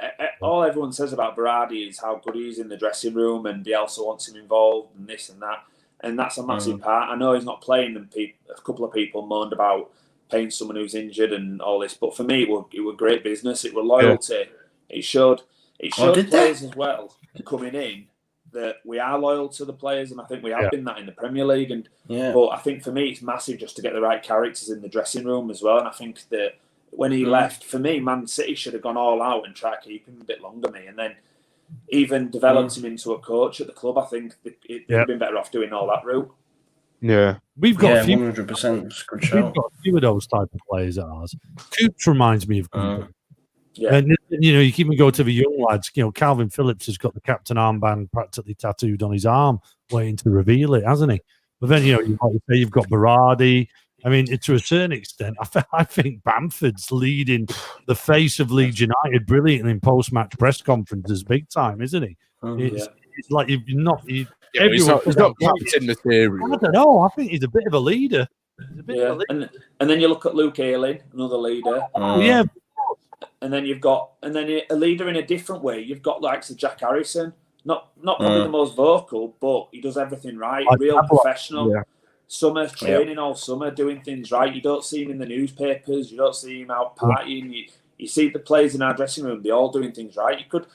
everyone says about Berardi is how good he is in the dressing room, and Bielsa wants him involved and this and that. And that's a massive part. I know he's not playing, and a couple of people moaned about paying someone who's injured and all this. But for me, it was great business. It was loyalty. It showed players as well coming in that we are loyal to the players, and I think we have been that in the Premier League. And but I think for me, it's massive just to get the right characters in the dressing room as well. And I think that when he left, for me, Man City should have gone all out and tried to keep him a bit longer, and then even developed him into a coach at the club. I think it would have been better off doing all that route. Yeah, we've got a few, 100%. Good show. We've got a few of those type of players at ours. Coops reminds me of Cooper. Yeah. And you can even go to the young lads. Calvin Phillips has got the captain armband practically tattooed on his arm, waiting to reveal it, hasn't he? But then you've got Berardi. I mean, to a certain extent, I think Bamford's leading the face of Leeds United brilliantly in post-match press conferences, big time, isn't he? It's like he's not captain material. I don't know. I think he's a bit of a leader. And then you look at Luke Ayling, another leader. Yeah. And then a leader in a different way. You've got likes of Jack Harrison, not probably the most vocal, but he does everything right. Real professional. Yeah. Summer training all summer, doing things right. You don't see him in the newspapers. You don't see him out partying. You see the players in our dressing room. They're all doing things right. You could,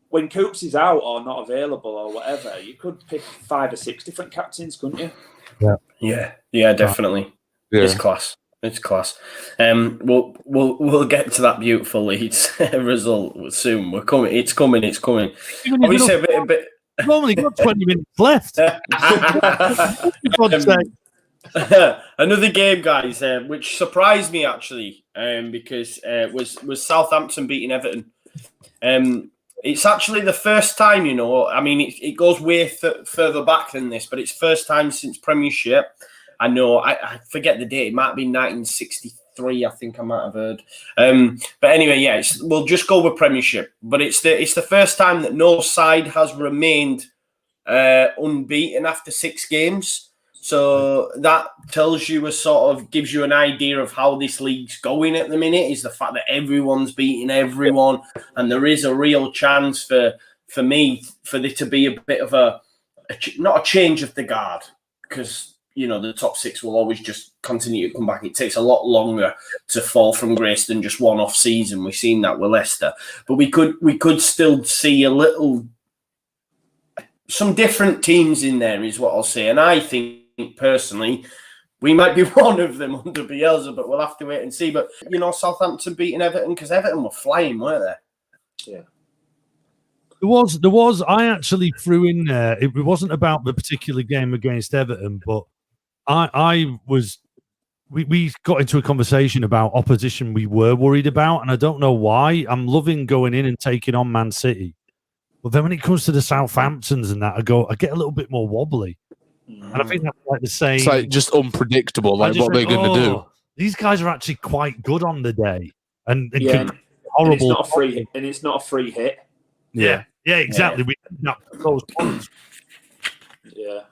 when Coops is out or not available or whatever, you could pick 5 or 6 different captains, couldn't you? Yeah, definitely. Yeah. It's class. We'll get to that beautiful Leeds result soon. It's coming. Obviously, a bit. We've only got 20 minutes left. Another game, guys, which surprised me actually, because was Southampton beating Everton. It's actually the first time, I mean, it goes way further back than this, but it's first time since Premiership. I know, I forget the date. It might have been 1963, I think I might have heard. But anyway, we'll just go with Premiership. But it's the first time that no side has remained unbeaten after 6 games. So that tells you gives you an idea of how this league's going at the minute, is the fact that everyone's beating everyone. And there is a real chance for me, for there to be a bit of not a change of the guard, because the top 6 will always just continue to come back. It takes a lot longer to fall from grace than just one off season. We've seen that with Leicester, but we could still see some different teams in there, is what I'll say. And I think personally, we might be one of them under Bielsa, but we'll have to wait and see. But Southampton beating Everton, because Everton were flying, weren't they? Yeah. There was. I actually threw in there. It wasn't about the particular game against Everton, but we got into a conversation about opposition we were worried about, and I don't know why. I'm loving going in and taking on Man City, but then when it comes to the Southamptons and that, I get a little bit more wobbly, and I think that's like the same. It's like just unpredictable, like what they're going to do. These guys are actually quite good on the day, and horrible. And it's not a free hit. Yeah, exactly. We ended up with those points. Yeah.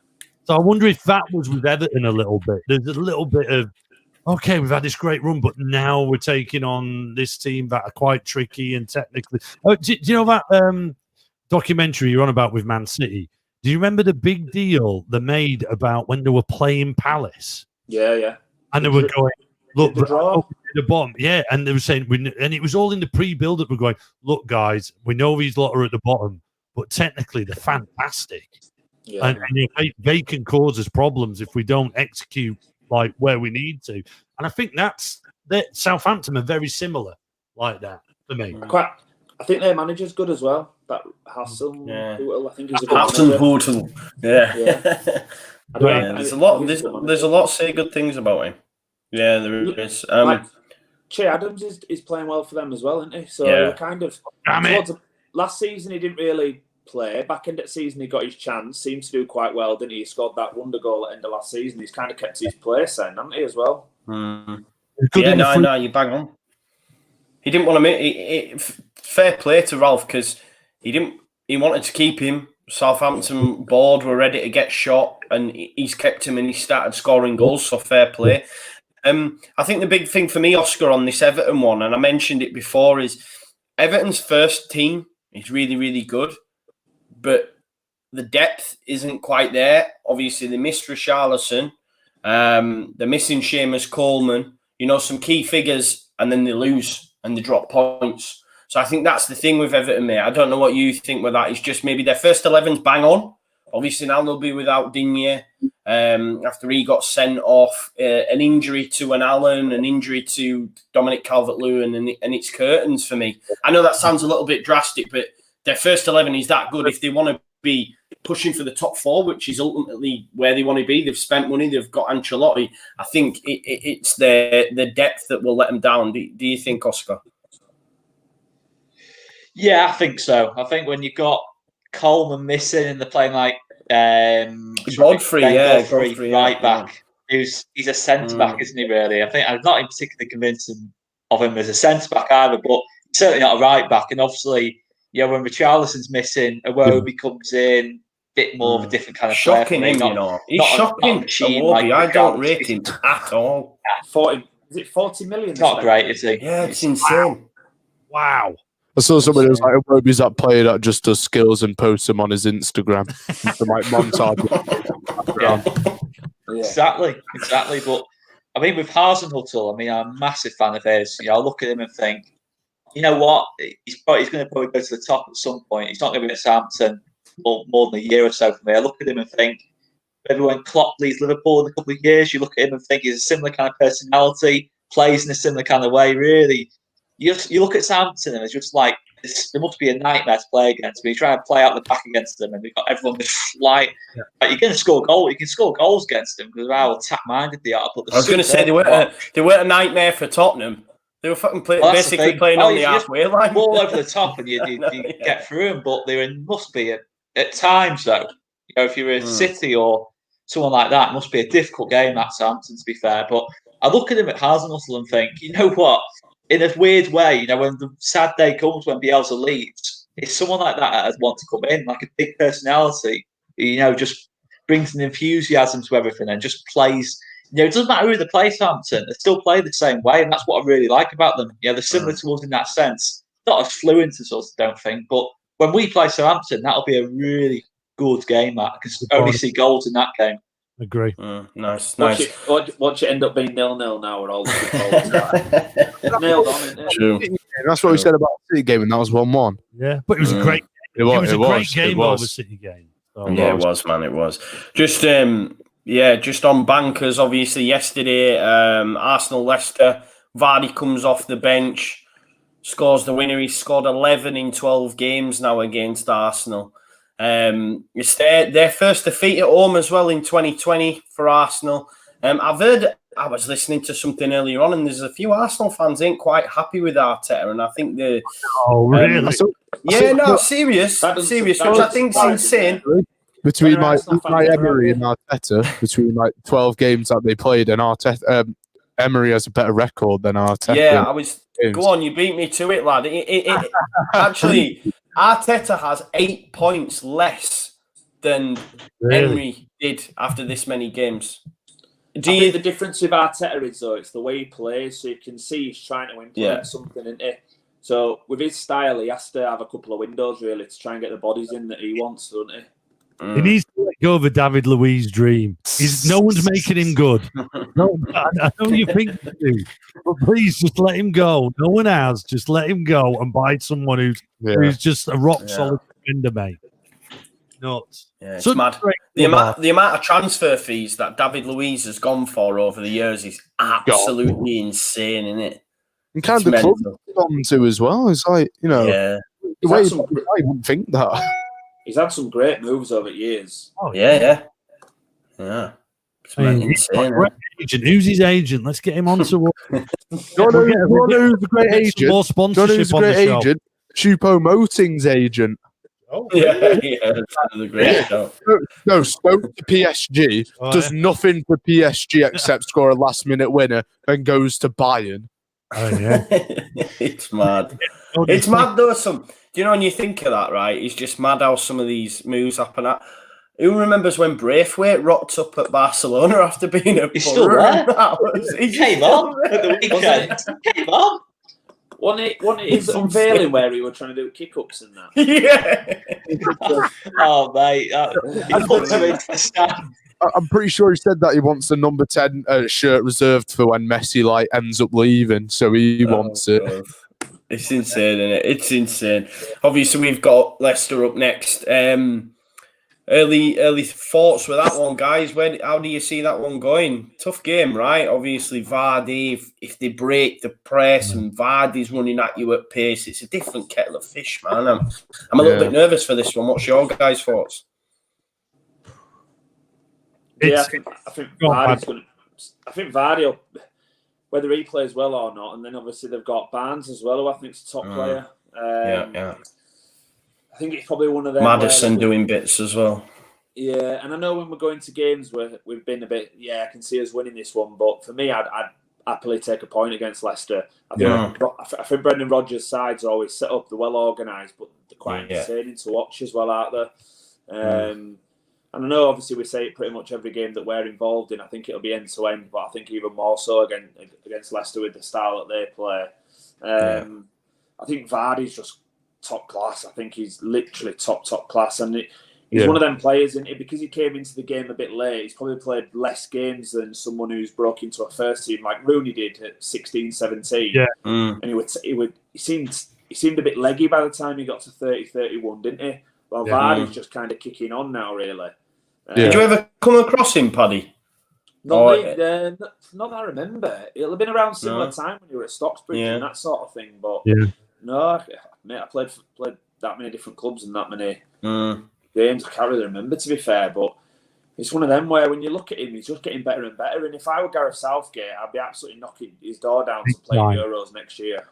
So I wonder if that was with Everton a little bit. There's a little bit of, okay, we've had this great run, but now we're taking on this team that are quite tricky and technically. Oh, do you know that documentary you're on about with Man City? Do you remember the big deal they made about when they were playing Palace? Yeah. And they were going, look, the bottom. Yeah, and they were saying, and it was all in the pre-build-up. We're going, look, guys, we know these lot are at the bottom, but technically they're fantastic. Yeah. And they can cause us problems if we don't execute like where we need to. And I think that Southampton are very similar like that for me. I think their manager's good as well. That Hassan, I think he's a good Hassan manager. There's a lot to say good things about him. Yeah, there is. Che Adams is playing well for them as well, isn't he? So kind of last season he didn't really play. Back end of the season he got his chance. Seemed to do quite well, didn't he? He scored that wonder goal at the end of last season. He's kind of kept his place then, hasn't he, as well? No, you bang on. He didn't want to make it. Fair play to Ralph, because he wanted to keep him. Southampton board were ready to get shot, and he's kept him, and he started scoring goals. So fair play. I think the big thing for me, Oscar, on this Everton one, and I mentioned it before, is Everton's first team is really, really good, but the depth isn't quite there. Obviously, they missed Richarlison. They're missing Seamus Coleman. Some key figures, and then they lose and they drop points. So I think that's the thing with Everton, mate. I don't know what you think with that. It's just maybe their first 11's bang on. Obviously, now they'll be without Digne after he got sent off. An injury to an Allen, an injury to Dominic Calvert-Lewin, and it's curtains for me. I know that sounds a little bit drastic, but their first 11 is that good. If they want to be pushing for the top 4, which is ultimately where they want to be, they've spent money, they've got Ancelotti. I think it's the depth that will let them down. Do you think, Oscar? Yeah, I think so. I think when you've got Coleman missing and they're playing like Godfrey, right back. He's a centre back, isn't he? Really, I think I'm not particularly convinced of him as a centre back either, but he's certainly not a right back. And obviously, when Richarlison's missing, Aguero comes in, a bit more of a different kind of shocking player. Him, he's shocking. I don't rate him at all. 40 million? It's not great, is he? Yeah, it's insane. Wow. I saw somebody who was like, Robbie's that player that just does skills and posts them on his Instagram. Like montage. Exactly. But I mean, with Hasenhüttl, I'm a massive fan of his. I look at him and think, you know what? He's going to probably go to the top at some point. He's not going to be at Southampton more than a year or so for me. I look at him and think, maybe when Klopp leaves Liverpool in a couple of years, you look at him and think he's a similar kind of personality, plays in a similar kind of way, really. You look at Southampton and it's just like, there must be a nightmare to play against. But you try to play out the back against them, and we've got everyone just like you're going to score goals. You can score goals against them because of how attack-minded they are. But I was going to say they weren't a nightmare for Tottenham. They were fucking basically playing on the halfway line. Ball over the top, and you get through them. But there must be at times though. If you're a City or someone like that, it must be a difficult game at Southampton, to be fair. But I look at him at Hasenhüttl and think, you know what? In a weird way, when the sad day comes when Bielsa leaves, it's someone like that I'd want to come in, like a big personality, just brings an enthusiasm to everything and just plays. It doesn't matter who they play, Southampton, they still play the same way, and that's what I really like about them. They're similar to us in that sense. Not as fluent as us, I don't think, but when we play Southampton, that'll be a really good game, Matt, because I only see goals in that game. Agree. Nice. Watch it end up being 0-0 now. We're all nailed on, isn't it? True. That's what we said about the City game, and that was 1-1. Yeah, but it was a great. It was a great game over the City game. So, yeah, it was, man. It was just just on bankers. Obviously, yesterday, Arsenal Leicester. Vardy comes off the bench, scores the winner. He's scored 11 in 12 games now against Arsenal. It's their first defeat at home as well in 2020 for Arsenal. I've heard, I was listening to something earlier on, and there's a few Arsenal fans ain't quite happy with Arteta, and I think the really? Serious, which I think's insane. Between my Emery and Arteta, between 12 games that they played, and Arteta, Emery has a better record than Arteta. Yeah, go on, you beat me to it, lad. Actually, Arteta has 8 points less than Emery did after this many games. I think the difference with Arteta is, though, it's the way he plays. So you can see he's trying to implement something, isn't he? So with his style, he has to have a couple of windows, really, to try and get the bodies in that he wants, doesn't he? He needs to let go of a David Luiz dream. No one's making him good. No, I know you think you do, but please just let him go. No one has. Just let him go and buy someone who's just a rock solid defender, mate. Nuts. Yeah, it's mad. The amount of transfer fees that David Luiz has gone for over the years is absolutely insane, isn't it? And kind of the club gone to as well. It's like, the way I wouldn't think that. He's had some great moves over years. Oh, yeah. It's insane. Agent. Who's his agent? Let's get him on to work. Who's the great agent? More sponsorship on the show. Agent? Choupo-Moting's agent. Oh, that's the great show. No, spoke to PSG, does nothing for PSG except score a last-minute winner, then goes to Bayern. Oh, yeah. It's mad. It's mad, though. you know when you think of that, right? It's just mad how some of these moves happen. Who remembers when Braithwaite rocked up at Barcelona after being a He's still there. He Came on at the weekend. Came on. Wasn't it his unveiling where he was trying to do kick-ups and that? Yeah. Oh, mate. He put him into the stand. I'm pretty sure he said that he wants the number 10 shirt reserved for when Messi ends up leaving, so he wants it. God. It's insane, isn't it? It's insane. Obviously, we've got Leicester up next. Early thoughts with that one, guys. How do you see that one going? Tough game, right? Obviously, Vardy, if they break the press and Vardy's running at you at pace, it's a different kettle of fish, man. I'm a little bit nervous for this one. What's your guys' thoughts? I think Vardy's going to. I think Vardy will, whether he plays well or not, and then obviously they've got Barnes as well, who I think is a top player. I think it's probably one of them. Maddison doing bits as well. Yeah, and I know when we're going to games where we've been a bit, I can see us winning this one. But for me, I'd happily take a point against Leicester. I think Brendan Rodgers' sides are always set up, they're well organised, but they're quite entertaining to watch as well, aren't they? And I know, obviously, we say it pretty much every game that we're involved in. I think it'll be end to end, but I think even more so against Leicester with the style that they play. I think Vardy's just top class. I think he's literally top class, and he's one of them players, and because he came into the game a bit late, he's probably played less games than someone who's broke into a first team like Rooney did at 16, 17. And he seemed a bit leggy by the time he got to 30, 31, didn't he? Well, Vardy's just kind of kicking on now, really. Did you ever come across him, Paddy? Not that I remember. It'll have been around similar time when you were at Stocksbridge and that sort of thing. But no, mate, I played that many different clubs and that many games. I can't really remember, to be fair. But it's one of them where when you look at him, he's just getting better and better. And if I were Gareth Southgate, I'd be absolutely knocking his door down to play Euros next year.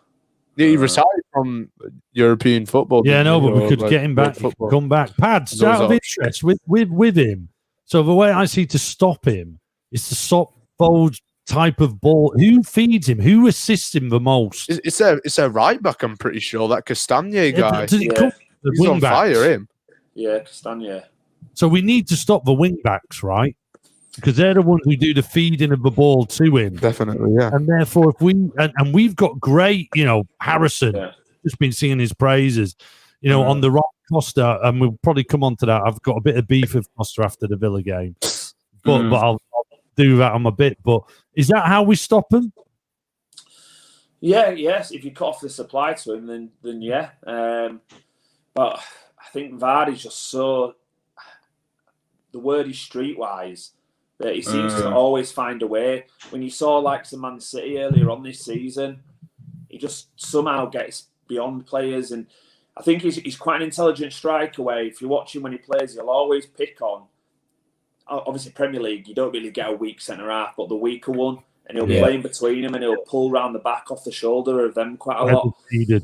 Yeah, he retired from European football. Yeah, no, but we could get him back. Come back. Pads, out of interest with him. So the way I see to stop him is to stop those type of ball. Who feeds him? Who assists him the most? It's a right back, I'm pretty sure. That Castagne guy. Does it come the He's on fire, him. Yeah, Castagne. So we need to stop the wing backs, right? Because they're the ones who do the feeding of the ball to him. Definitely, yeah. And therefore, if we and we've got great, Harrison, just been singing his praises, on the right, Costa, and we'll probably come on to that. I've got a bit of beef with Costa after the Villa game, but I'll do that on my bit. But is that how we stop him? Yeah, yes. If you cut off the supply to him, then yeah. But I think Vardy's just so. The word is streetwise. That he seems to always find a way. When you saw like some Man City earlier on this season, he just somehow gets beyond players, and I think he's quite an intelligent striker. Where if you watch him when he plays, he'll always pick on. Obviously, Premier League, you don't really get a weak centre half, but the weaker one, and he'll play in between them, and he'll pull round the back off the shoulder of them quite a lot.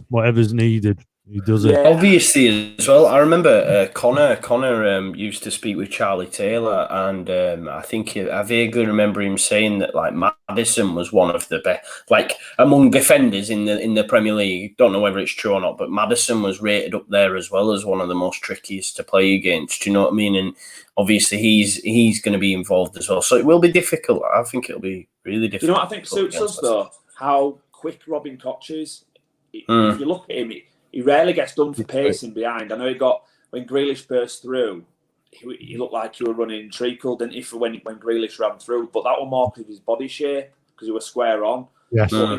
Whatever's needed. He does it. Obviously, as well. I remember Connor used to speak with Charlie Taylor, and I think I vaguely remember him saying that like Maddison was one of the best, like among defenders in the Premier League. Don't know whether it's true or not, but Maddison was rated up there as well as one of the most trickiest to play against. Do you know what I mean? And obviously, he's going to be involved as well, so it will be difficult. I think it'll be really difficult. You know what I think suits us though? How quick Robin Koch is. If you look at him. He rarely gets done for pacing behind. I know when Grealish burst through, he looked like he was running treacle, didn't he, when Grealish ran through? But that was more because of his body shape, because he was square on. Yes. But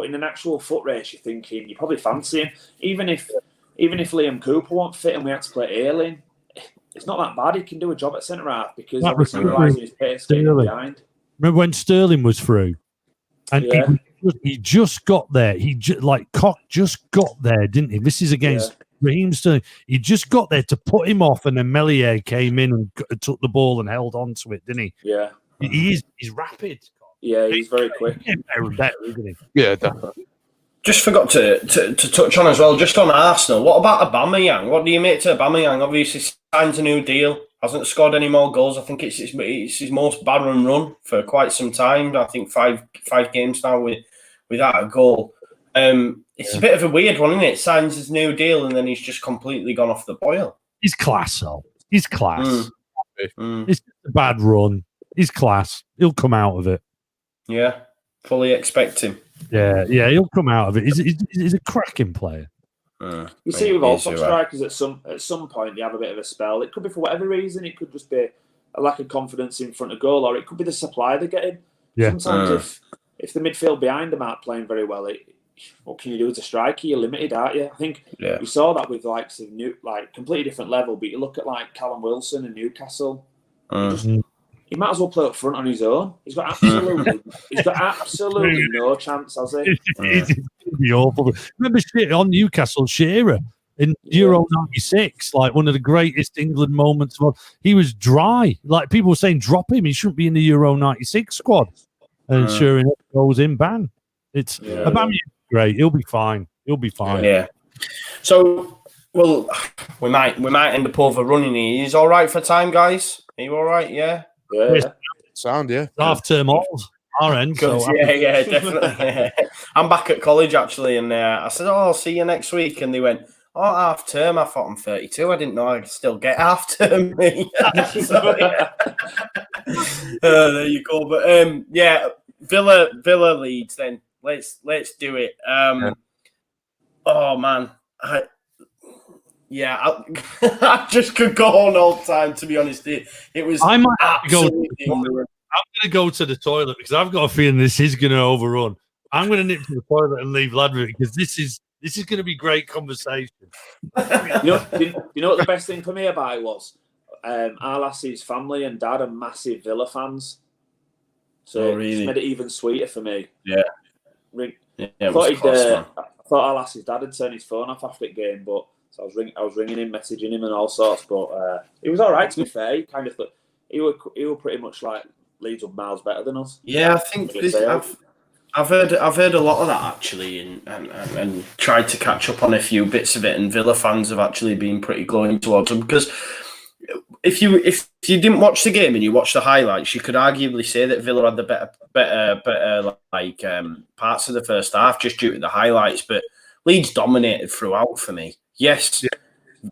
in an actual foot race, you're thinking you probably fancy him. Even if Liam Cooper won't fit and we had to play Ayling, it's not that bad. He can do a job at centre half because obviously realising his pace getting behind. Remember when Sterling was through, and he just got there. Koch just got there, didn't he? This is against Raheem Sterling. He just got there to put him off, and then Melier came in and took the ball and held on to it, didn't he? Yeah. He's rapid. Yeah, he's very quick. Better, isn't he? Yeah, definitely. Just forgot to touch on as well, just on Arsenal. What about Aubameyang? What do you make to Aubameyang? Obviously, signs a new deal. Hasn't scored any more goals. I think it's his most barren run for quite some time. I think five games now without a goal. It's a bit of a weird one, isn't it? Signs his new deal and then he's just completely gone off the boil. He's class, though. He's class. Mm. It's a bad run. He's class. He'll come out of it. Yeah, fully expect him. Yeah, he'll come out of it. He's a cracking player. You see with all top strikers at some point they have a bit of a spell. It could be for whatever reason. It could just be a lack of confidence in front of goal, or it could be the supply they're getting. Yeah. Sometimes if the midfield behind them aren't playing very well, what can you do as a striker? You're limited, aren't you? I think we saw that with completely different level. But you look at like Callum Wilson and Newcastle. He might as well play up front on his own. He's got absolutely no chance, has he? It'd be awful. Remember on Newcastle, Shearer in Euro '96, like one of the greatest England moments. He was dry. Like people were saying, drop him. He shouldn't be in the Euro '96 squad. And sure enough, goes in ban. It's Aubameyang's great. He'll be fine. Yeah. So, well, we might end up overrunning. He's all right for time, guys. Are you all right? Yeah. Yeah. Sound, yeah. Half-term halls, our end. So yeah, definitely. I'm back at college, actually, and I said, I'll see you next week. And they went, half-term? I thought I'm 32. I didn't know I'd still get half-term. There you go. But, Villa Leeds then. Let's do it. Oh, man. I just could go on all the time, to be honest. It was. I might have to go. I'm going to go to the toilet because I've got a feeling this is going to overrun. I'm going to nip to the toilet and leave Ladrick because this is going to be great conversation. You know what the best thing for me about it was? Our lassie's family and dad are massive Villa fans, so it's made it even sweeter for me. Yeah. I thought our lassie's dad had turned his phone off after the game, but. So I was ringing him, messaging him, and all sorts. But it was all right, to be fair. He kind of thought he were pretty much like Leeds were miles better than us. Yeah, I think I've heard a lot of that actually, and tried to catch up on a few bits of it. And Villa fans have actually been pretty glowing towards them because if you didn't watch the game and you watched the highlights, you could arguably say that Villa had the better parts of the first half just due to the highlights, but Leeds dominated throughout for me. Yes,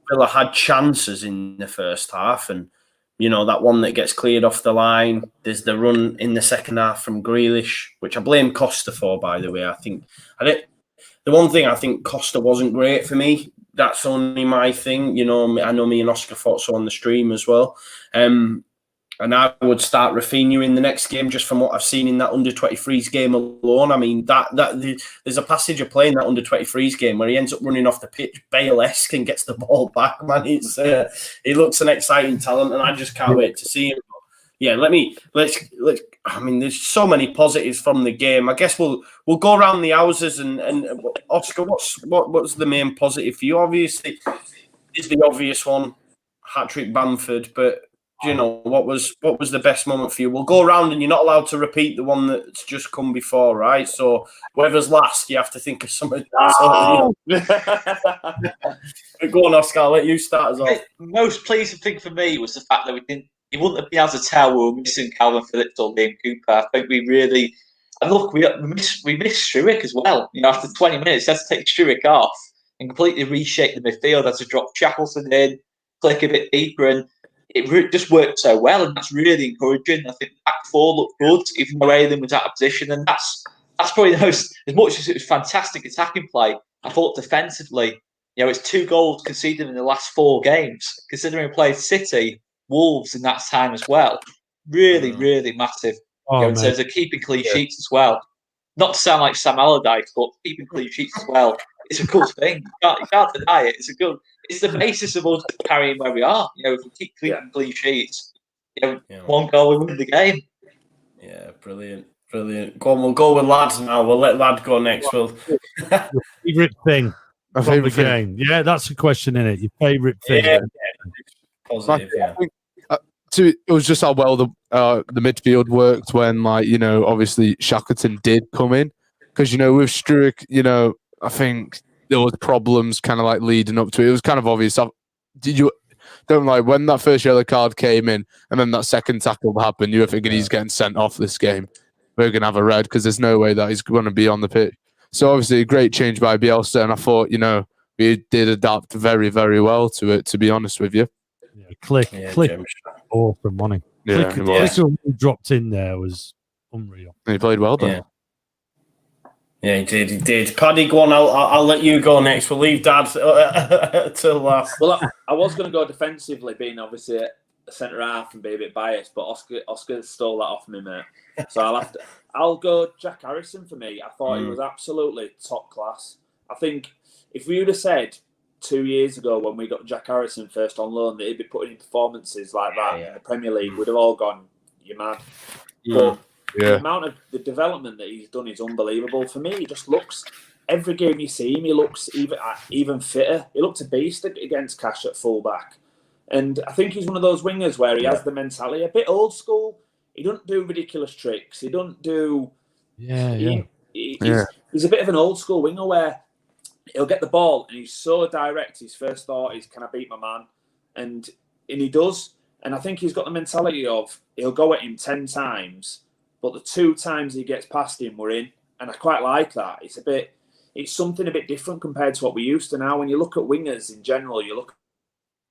Villa had chances in the first half, and that one that gets cleared off the line. There's the run in the second half from Grealish, which I blame Costa for, by the way. The one thing I think Costa wasn't great for me. That's only my thing. I know me and Oscar thought so on the stream as well. And I would start Rafinha in the next game just from what I've seen in that under-23s game alone. I mean, there's a passage of play in that under-23s game where he ends up running off the pitch, Bale-esque, and gets the ball back. Man, he looks an exciting talent, and I just can't wait to see him. Yeah, let's. I mean, there's so many positives from the game. I guess we'll go around the houses and Oscar, what's the main positive for you? Obviously, is the obvious one, hat-trick Bamford, but. What was the best moment for you? We'll go around and you're not allowed to repeat the one that's just come before, right? So whoever's last, you have to think of something. Oh! Go on, Oscar, I'll let you start us off. The most pleasing thing for me was the fact that you wouldn't have been able to tell we were missing Calvin Phillips or Liam Cooper. I think we really, and look, we missed Struijk as well. After 20 minutes, that's to take Struijk off and completely reshape the midfield. That's to drop Shackleton in, click a bit deeper, and it just worked so well, and that's really encouraging. I think back four looked good, even though Aylan was out of position, and that's probably the most. As much as it was fantastic attacking play, I thought defensively, it's 2 goals conceded in the last 4 games. Considering we played City, Wolves in that time as well, really, really massive. In terms of keeping clean sheets as well. Not to sound like Sam Allardyce, but keeping clean sheets as well. It's a good thing. You can't deny it. It's the basis of us carrying where we are. If we keep keeping clean sheets, 1 goal, we win the game. Yeah, brilliant. Go on, we'll go with lads now. We'll let Lad go next. Favourite thing from the game? Yeah, that's the question, isn't it? Your favourite thing? Yeah. Positive, yeah. It was just how well the midfield worked when, obviously Shackleton did come in. Because, with Struijk, I think there was problems kind of leading up to it. It was kind of obvious. When that first yellow card came in and then that second tackle happened, you were thinking he's getting sent off this game. We're going to have a red because there's no way that he's going to be on the pitch. So obviously a great change by Bielsa, and I thought, we did adapt very, very well to it, to be honest with you. Yeah, Click, awesome, wasn't he? Yeah, Click who dropped in there was unreal. And he played well then. Yeah, he did. Paddy, go on. I'll let you go next. We'll leave Dad till last. Well, I was going to go defensively, being obviously a centre half and be a bit biased, but Oscar stole that off me, mate. So I'll go Jack Harrison for me. I thought he was absolutely top class. I think if we would have said 2 years ago when we got Jack Harrison first on loan that he'd be putting in performances like that in the Premier League, we'd have all gone, "You're mad." But the amount of the development that he's done is unbelievable. For me, he just looks, every game you see him, he looks even fitter. He looked a beast against Cash at fullback. And I think he's one of those wingers where he has the mentality, a bit old school. He doesn't do ridiculous tricks. He doesn't do... He's a bit of an old school winger where he'll get the ball and he's so direct. His first thought is, can I beat my man? And he does. And I think he's got the mentality of, he'll go at him 10 times, but the 2 times he gets past him, we're in. And I quite like that. It's something a bit different compared to what we used to now. When you look at wingers in general, you look at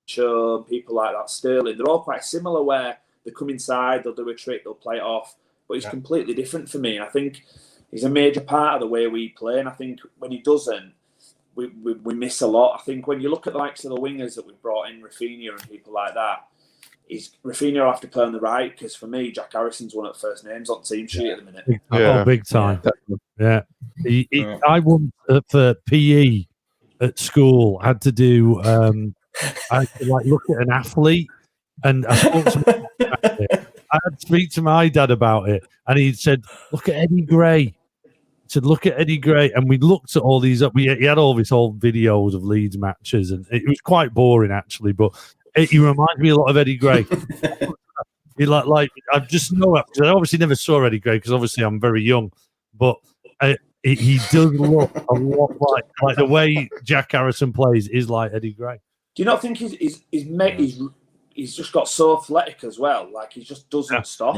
Chubb, people like that, Sterling, they're all quite similar where they come inside, they'll do a trick, they'll play it off. But he's completely different for me. And I think he's a major part of the way we play. And I think when he doesn't, we miss a lot. I think when you look at the likes of the wingers that we've brought in, Rafinha and people like that, Rafinha will have to play on the right, because for me, Jack Harrison's one of the first names on the team sheet at the minute. Big time. Yeah. I once for PE at school had to do. I had to look at an athlete, and I had to speak to my dad about it, and he said, "Look at Eddie Gray." He said, "Look at Eddie Gray," and we looked at all these. He had all these old videos of Leeds matches, and it was quite boring actually, but. He reminds me a lot of Eddie Gray. He like I just know it because I obviously never saw Eddie Gray because obviously I'm very young, but he does look a lot like the way Jack Harrison plays is like Eddie Gray. Do you not think he's just got so athletic as well? Like he just doesn't stop.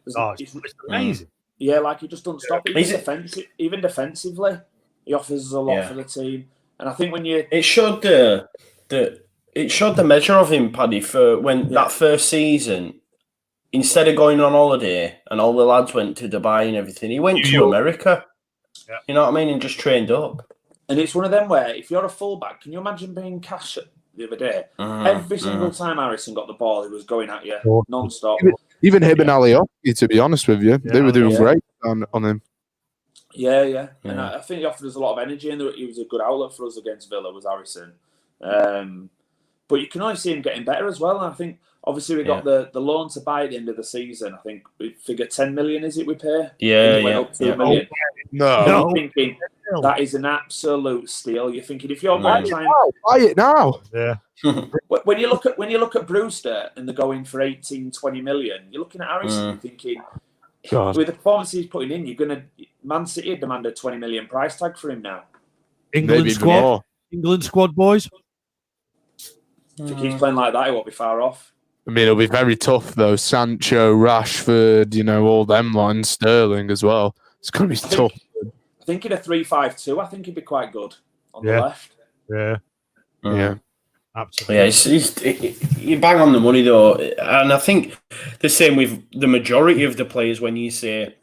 It's amazing. Yeah, like he just doesn't stop. Even defensively, he offers us a lot for the team. And I think when it showed it showed the measure of him, Paddy, for when that first season, instead of going on holiday and all the lads went to Dubai and everything, he went to America. Yeah. You know what I mean? And just trained up. And it's one of them where if you're a fullback, can you imagine being Cash the other day? Every single time Harrison got the ball, he was going at you non-stop. Even him and Ali, to be honest with you, they were doing great on him. Yeah. And I think he offered us a lot of energy, and he was a good outlet for us against Villa, was Harrison. But you can only see him getting better as well. And I think, obviously, we got the loan to buy at the end of the season. I think we figure 10 million, is it, we pay? Up to $1 million. No. You're thinking, that is an absolute steal. You're thinking, if you're going to try and... Buy it now. Yeah. When you look at Brewster and they're going for 18, 20 million, you're looking at Harrison and thinking, with the performance he's putting in, Man City demand a 20 million price tag for him now. England squad, boys. If he keeps playing like that, he won't be far off. I mean, it'll be very tough, though. Sancho, Rashford, all them lines, Sterling as well. It's going to be tough. I think in a 3-5-2, I think he'd be quite good on the left. Yeah. Absolutely. Yeah, you bang on the money, though. And I think the same with the majority of the players when you say,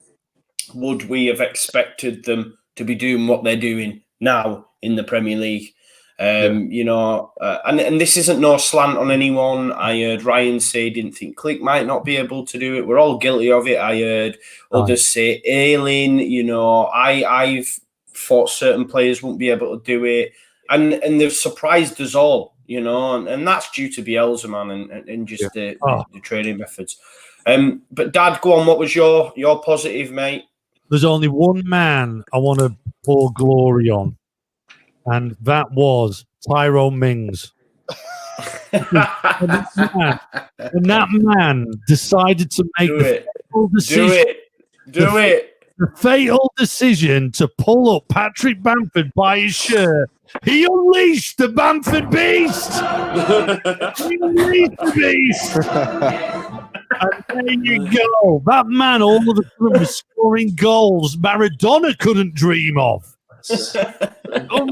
would we have expected them to be doing what they're doing now in the Premier League? And this isn't no slant on anyone. I heard Ryan say he didn't think Click might not be able to do it. We're all guilty of it. I heard others say Ailing. I've thought certain players won't be able to do it, and they've surprised us all. And that's due to Bielsa, man, and just the training methods. But Dad, go on. What was your positive, mate? There's only one man I want to pour glory on. And that was Tyrone Mings. And that man decided to make the fatal decision. Do it. The fatal decision to pull up Patrick Bamford by his shirt. He unleashed the Bamford Beast. He unleashed the Beast. And there you go. That man all of a sudden was scoring goals Maradona couldn't dream of.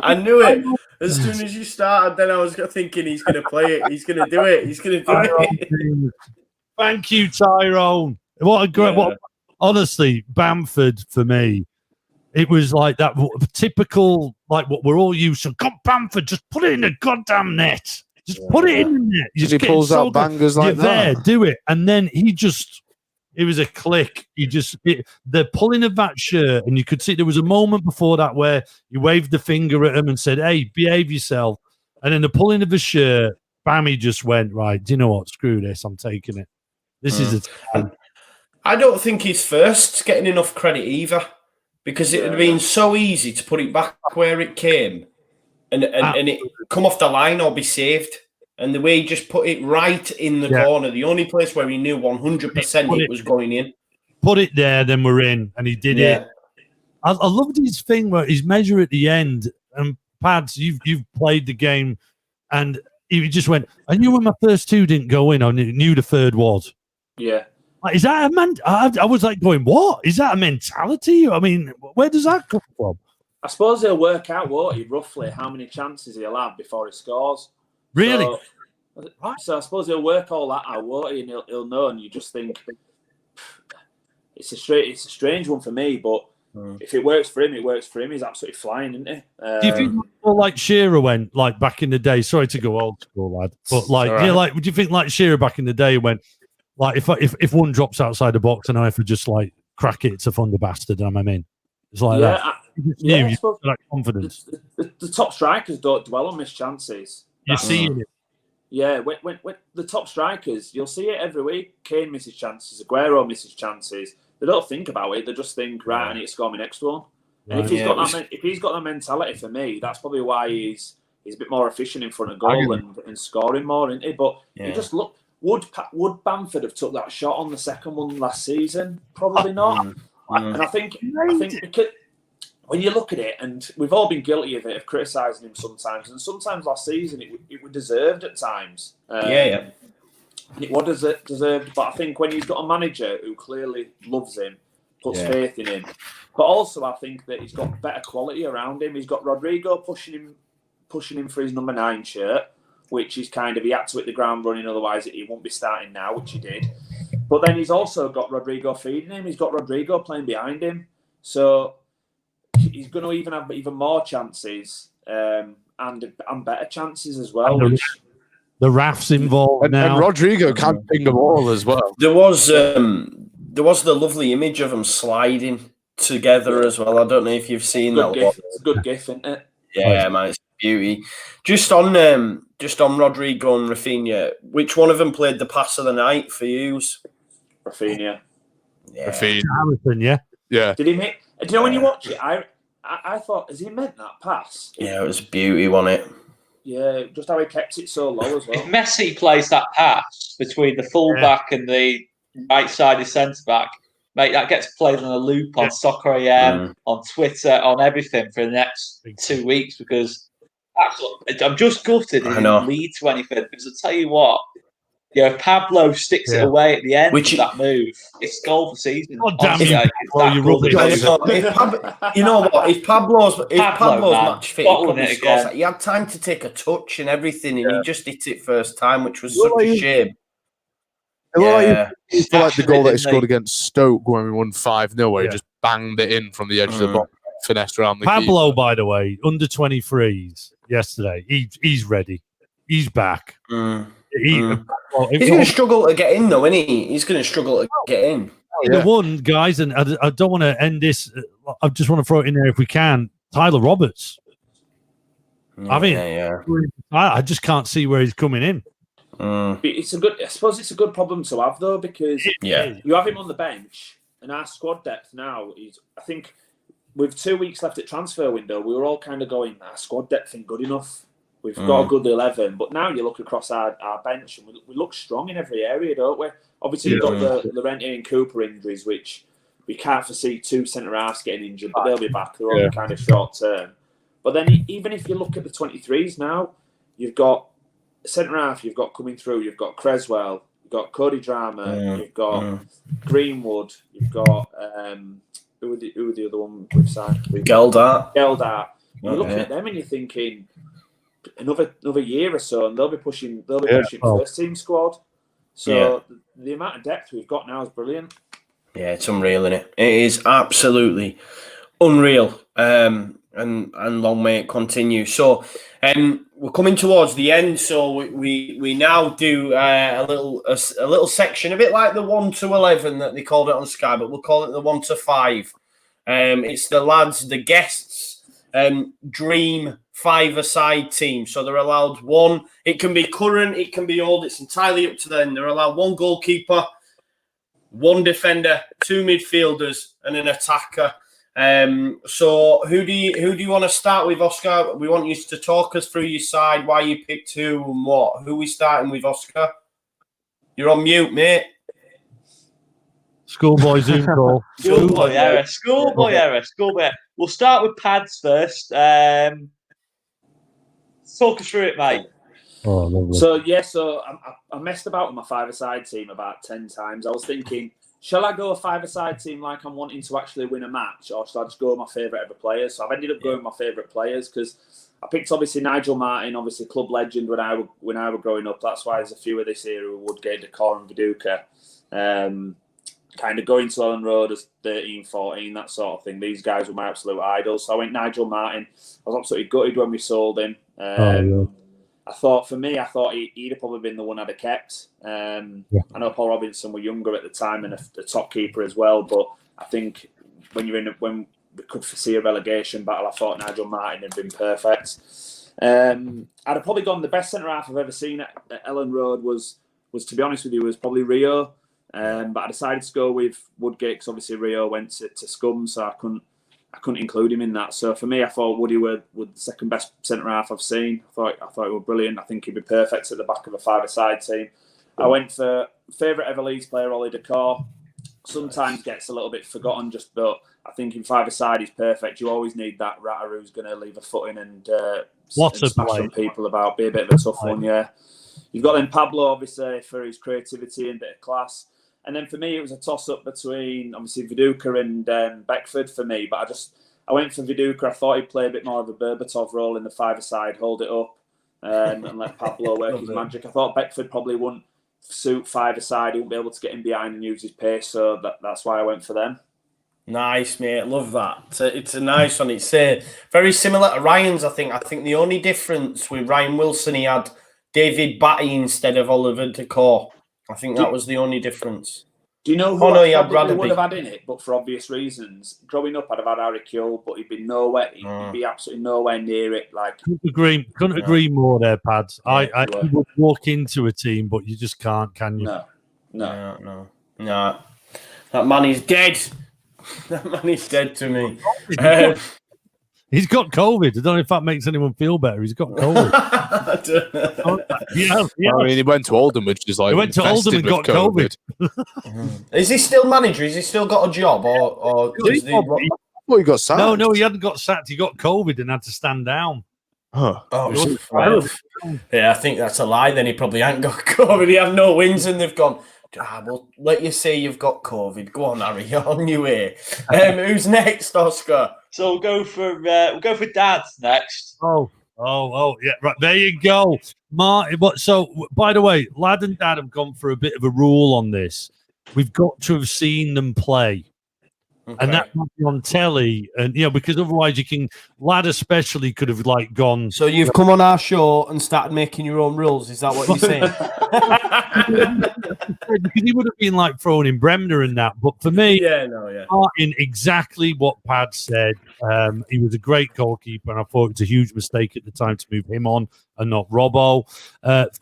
I knew it. As soon as you started, then I was thinking he's going to play it. He's going to do it. He's going to do it. Thank you, Tyrone. What a great, honestly, Bamford for me. It was like that typical, like what we're all used to. God, Bamford, just put it in the goddamn net. Just put it in the net. He pulls out bangers like that. There, do it. And then it was a click. The pulling of that shirt, and you could see there was a moment before that where he waved the finger at him and said, "Hey, behave yourself." And then the pulling of the shirt, Bammy just went, right, do you know what? Screw this. I'm taking it. This is a time. I don't think he's first getting enough credit either, because it had been so easy to put it back where it came and it come off the line or be saved. And the way he just put it right in the corner, the only place where he knew 100% it was going in. Put it there, then we're in. And he did it. I loved his thing where his measure at the end. And Pads, you've played the game, and he just went, I knew when my first two didn't go in, I knew the third was. Yeah. Like, is that I was like going, what? Is that a mentality? I mean, where does that come from? I suppose he'll work out, won't he, roughly how many chances he'll have before he scores. Really? So I suppose he'll work all that out, won't he? And he'll know, and you just think it's a strange one for me, but if it works for him, it works for him. He's absolutely flying, isn't he? Do you think like Shearer went like back in the day? Sorry to go old school, lad, but like, would you think like Shearer back in the day went like if one drops outside the box and I have to just like crack it, it's a thunder bastard, and I'm in. It's like that. You that confidence. The top strikers don't dwell on missed chances. You're seeing it. Yeah, when the top strikers, you'll see it every week. Kane misses chances, Aguero misses chances. They don't think about it. They just think, right, I need to score my next one. And if he's got that mentality, for me, that's probably why he's a bit more efficient in front of goal and scoring more, isn't he? But you just look. Would Bamford have took that shot on the second one last season? Probably not. And I think because when you look at it, and we've all been guilty of it, of criticising him sometimes, and sometimes last season it was deserved at times. And it was deserved, but I think when he's got a manager who clearly loves him, puts faith in him, but also I think that he's got better quality around him. He's got Rodrigo pushing him for his number 9 shirt, which is kind of, he had to hit the ground running, otherwise he won't be starting now, which he did. But then he's also got Rodrigo feeding him. He's got Rodrigo playing behind him, so he's going to even have even more chances and better chances as well. The Raf's involved now. And Rodrigo can't ping the ball as well. There was the lovely image of them sliding together as well. I don't know if you've seen that. It's a good gif, isn't it? Yeah, man, it's beauty. Just on Rodrigo and Rafinha, which one of them played the pass of the night for yous? Rafinha. Yeah. Harrison, yeah. Did he make? Do you know when you watch it? I thought, has he meant that pass? Yeah, it was beauty, wasn't it? Yeah, just how he kept it so low as well. If Messi plays that pass between the fullback and the right-sided centre-back, mate, that gets played on a loop on Soccer AM, on Twitter, on everything for the next 2 weeks, because I'm just gutted it didn't lead to anything. Because I tell you what, if Pablo sticks it away at the end of that move, it's goal for season. Oh, damn it. You know what? If Pablo's match fit, he had time to take a touch and everything, and he just hit it first time, which was such a shame. It's like the goal that he scored against Stoke when we won 5-0, where he just banged it in from the edge of the box, finessed around the Pablo, keeper. by the way, under 23s yesterday. He's ready. He's back. He's going to struggle to get in, though, isn't he? He's going to struggle to get in. The one, guys, and I don't want to end this. I just want to throw it in there if we can. Tyler Roberts. I just can't see where he's coming in. I suppose it's a good problem to have, though, because you have him on the bench, and our squad depth now I think with 2 weeks left at transfer window, we were all kind of going, our squad depth ain't good enough. We've got a good 11, but now you look across our bench and we look strong in every area, don't we? Obviously, we've got the Llorente and Cooper injuries, which we can't foresee 2 centre-halves getting injured, but they'll be back. They're only kind of short-term. But then even if you look at the 23s now, you've got centre-half, you've got coming through, you've got Creswell, you've got Cody Drama, you've got Greenwood, you've got who were the other one we've signed? Geldart. You look at them and you're thinking another year or so, and they'll be pushing first team squad. So the amount of depth we've got now is brilliant. Yeah, it's unreal, isn't it? It is absolutely unreal. And long may it continue. So we're coming towards the end. So we now do a little section, a bit like the 1 to 11 that they called it on Sky, but we'll call it the 1 to 5. It's the lads, the guests, dream 5-a-side team. So they're allowed one. It can be current, it can be old. It's entirely up to them. They're allowed one goalkeeper, one defender, 2 midfielders, and an attacker. So who do you want to start with, Oscar? We want you to talk us through your side, why you picked who and what. Who are we starting with, Oscar? You're on mute, mate. Schoolboy Zoom call. Schoolboy error. We'll start with Pads first. Talk us through it, mate. Oh, lovely. So I messed about with my 5-a-side team about 10 times. I was thinking, shall I go a 5-a-side team like I'm wanting to actually win a match, or shall I just go with my favourite ever players? So I've ended up going with my favourite players because I picked obviously Nigel Martin, obviously club legend when I were growing up. That's why there's a few of this era with Woodgate, Decor and Viduka. Kind of going to Ellen Road as 13, 14, that sort of thing. These guys were my absolute idols. So I went Nigel Martin. I was absolutely gutted when we sold him. I thought he'd have probably been the one I'd have kept. I know Paul Robinson were younger at the time and the top keeper as well. But I think when we could foresee a relegation battle, I thought Nigel Martin had been perfect. I'd have probably gone the best centre half I've ever seen at Ellen Road was to be honest with you, was probably Rio. But I decided to go with Woodgate because obviously Rio went to Scum, so I couldn't include him in that. So for me, I thought Woody were the second best centre half I've seen. I thought he was brilliant. I think he'd be perfect at the back of a 5-a-side team. I went for favourite ever Leeds player, Ollie Decor. Sometimes gets a little bit forgotten, but I think in 5-a-side he's perfect. You always need that ratter who's going to leave a foot in and smash some people about. Be a bit of a tough one, yeah. You've got then Pablo, obviously, for his creativity and bit of class. And then for me, it was a toss-up between, obviously, Viduka and Beckford for me. But I went for Viduka. I thought he'd play a bit more of a Berbatov role in the 5-a-side, hold it up, and let Pablo work his magic. I thought Beckford probably wouldn't suit 5-a-side. He wouldn't be able to get in behind and use his pace. So that's why I went for them. Nice, mate. Love that. It's a nice one. It's very similar to Ryan's, I think. I think the only difference with Ryan Wilson, he had David Batty instead of Oliver Decor. I think that was the only difference. Do you know who I probably would have had in it, but for obvious reasons? Growing up, I'd have had Harry Kewell, but he'd be nowhere. He'd be absolutely nowhere near it. Like, couldn't agree more there, Pads. I would walk into a team, but you just can't, can you? No. That man is dead. That man is dead to me. He's got COVID. I don't know if that makes anyone feel better. He's got COVID. I mean, he went to Oldham, which is like he went to Oldham and got COVID. Is he still manager? Has he still got a job? Or he got sacked. No, he hadn't got sacked. He got COVID and had to stand down. Huh. Yeah, I think that's a lie. Then he probably hadn't got COVID. He had no wins, and they've gone. We'll let you say you've got COVID. Go on, Harry. You're on your way. Who's next, Oscar? So we'll go for Dad next. Oh, yeah, right. There you go, Martin. So, by the way, Lad and Dad have gone for a bit of a rule on this. We've got to have seen them play. Okay. And that might be on telly, and because otherwise Lad especially could have gone. So you've come on our show and started making your own rules. Is that what you're saying? Because he would have been thrown in Bremner and that. But for me, Martin, exactly what Pad said. He was a great goalkeeper, and I thought it was a huge mistake at the time to move him on and not Robbo.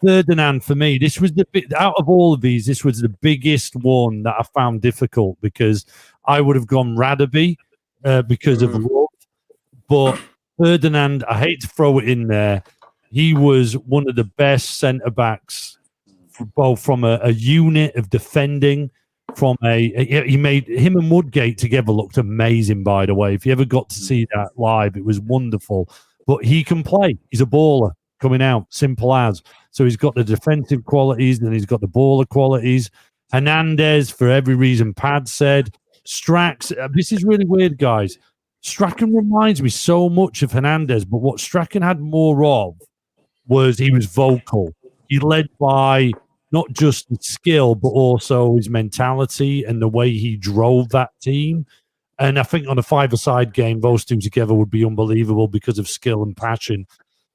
Ferdinand, for me, this was out of all of these, this was the biggest one that I found difficult because I would have gone Radaby because of love. But Ferdinand, I hate to throw it in there, he was one of the best centre-backs, both from a unit of defending, he made him and Woodgate together looked amazing, by the way. If you ever got to see that live, it was wonderful. But he can play. He's a baller coming out, simple as. So he's got the defensive qualities and he's got the baller qualities. Hernandez, for every reason Pad said. Strax, this is really weird, guys. Strachan reminds me so much of Hernandez, but what Strachan had more of was he was vocal. He led by not just his skill, but also his mentality and the way he drove that team. And I think on a five-a-side game, those two together would be unbelievable because of skill and passion.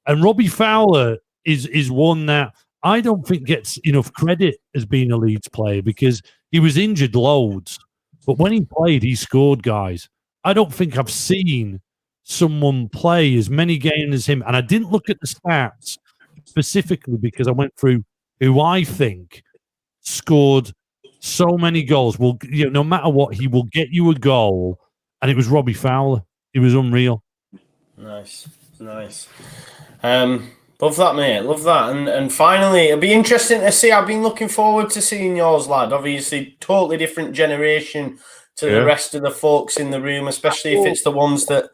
And Robbie Fowler is one that I don't think gets enough credit as being a Leeds player because he was injured loads. But when he played, he scored, guys. I don't think I've seen someone play as many games as him. And I didn't look at the stats specifically because I went through who I think scored so many goals. Well, no matter what, he will get you a goal. And it was Robbie Fowler. It was unreal. Nice. Love that, mate. Love that. And finally, it'll be interesting to see. I've been looking forward to seeing yours, lad. Obviously, totally different generation to the rest of the folks in the room, especially if it's the ones that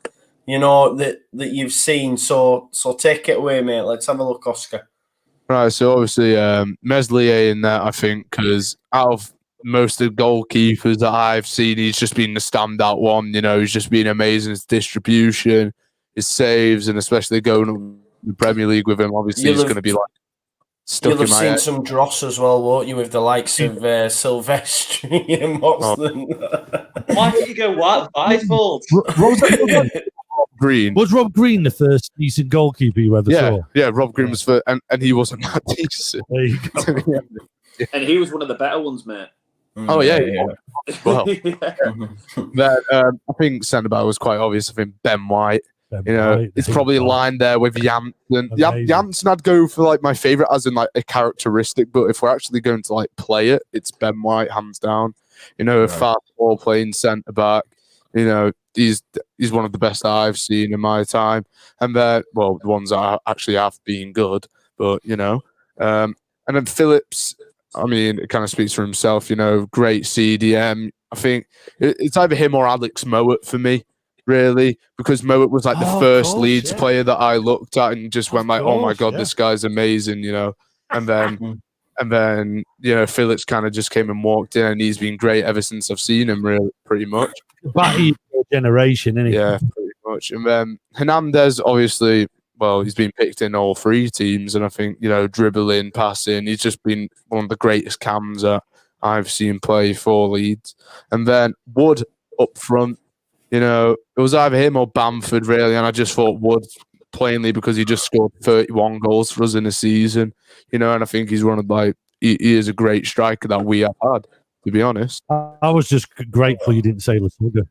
that you've seen. So take it away, mate. Let's have a look, Oscar. Right. So obviously, Meslier in there, I think, because out of most of the goalkeepers that I've seen, he's just been the standout one. He's just been amazing. His distribution, his saves, and especially going to the Premier League with him. Obviously, he's going to be like stuck in my head. You'll have seen some dross as well, won't you, with the likes of Silvestri and Moxley. Why did you go Weisvold? Green. Was Rob Green the first decent goalkeeper you ever saw? Yeah, Rob Green was first, and he wasn't that decent. There you go. And he was one of the better ones, mate. Oh, yeah. Well, then, I think centre-back was quite obvious. I think Ben White. It's probably aligned there with Janssen. Janssen I'd go for like my favourite as in like a characteristic, but if we're actually going to like play it, it's Ben White, hands down. A fast ball playing centre-back. He's one of the best I've seen in my time. And the ones that actually have been good, but and then Phillips, I mean, it kind of speaks for himself, great CDM. I think it's either him or Alex Mowat for me, really, because Mowat was like the first Leeds player that I looked at and just went like, oh my God, this guy's amazing, And then Phillips kind of just came and walked in, and he's been great ever since I've seen him, really, pretty much. Batty generation, isn't he? Yeah, pretty much. And then Hernandez, obviously, he's been picked in all three teams, and I think, dribbling, passing, he's just been one of the greatest cams that I've seen play for Leeds. And then Wood up front, it was either him or Bamford, really, and I just thought Wood, plainly because he just scored 31 goals for us in a season, and I think he's one of he is a great striker that we have had, to be honest. I was just grateful you didn't say Lasugga.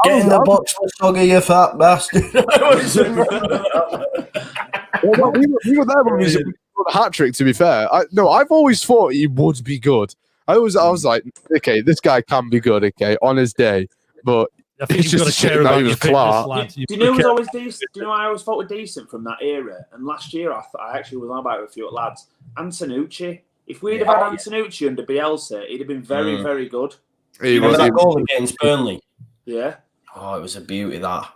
Get in the box, Lasugga, you fat bastard. We were there when he scored a hat-trick, to be fair. I've always thought he would be good. I was like, okay, this guy can be good, okay, on his day, but I think it's you've just got to care about your fitness, lads. Do you know who was always decent? Do you know I always thought were decent from that era? And last year, I actually was on about it with a few lads. Antonucci. If we'd have had Antonucci under Bielsa, he'd have been very, very good. He was that goal against Burnley. Yeah. Oh, it was a beauty, that.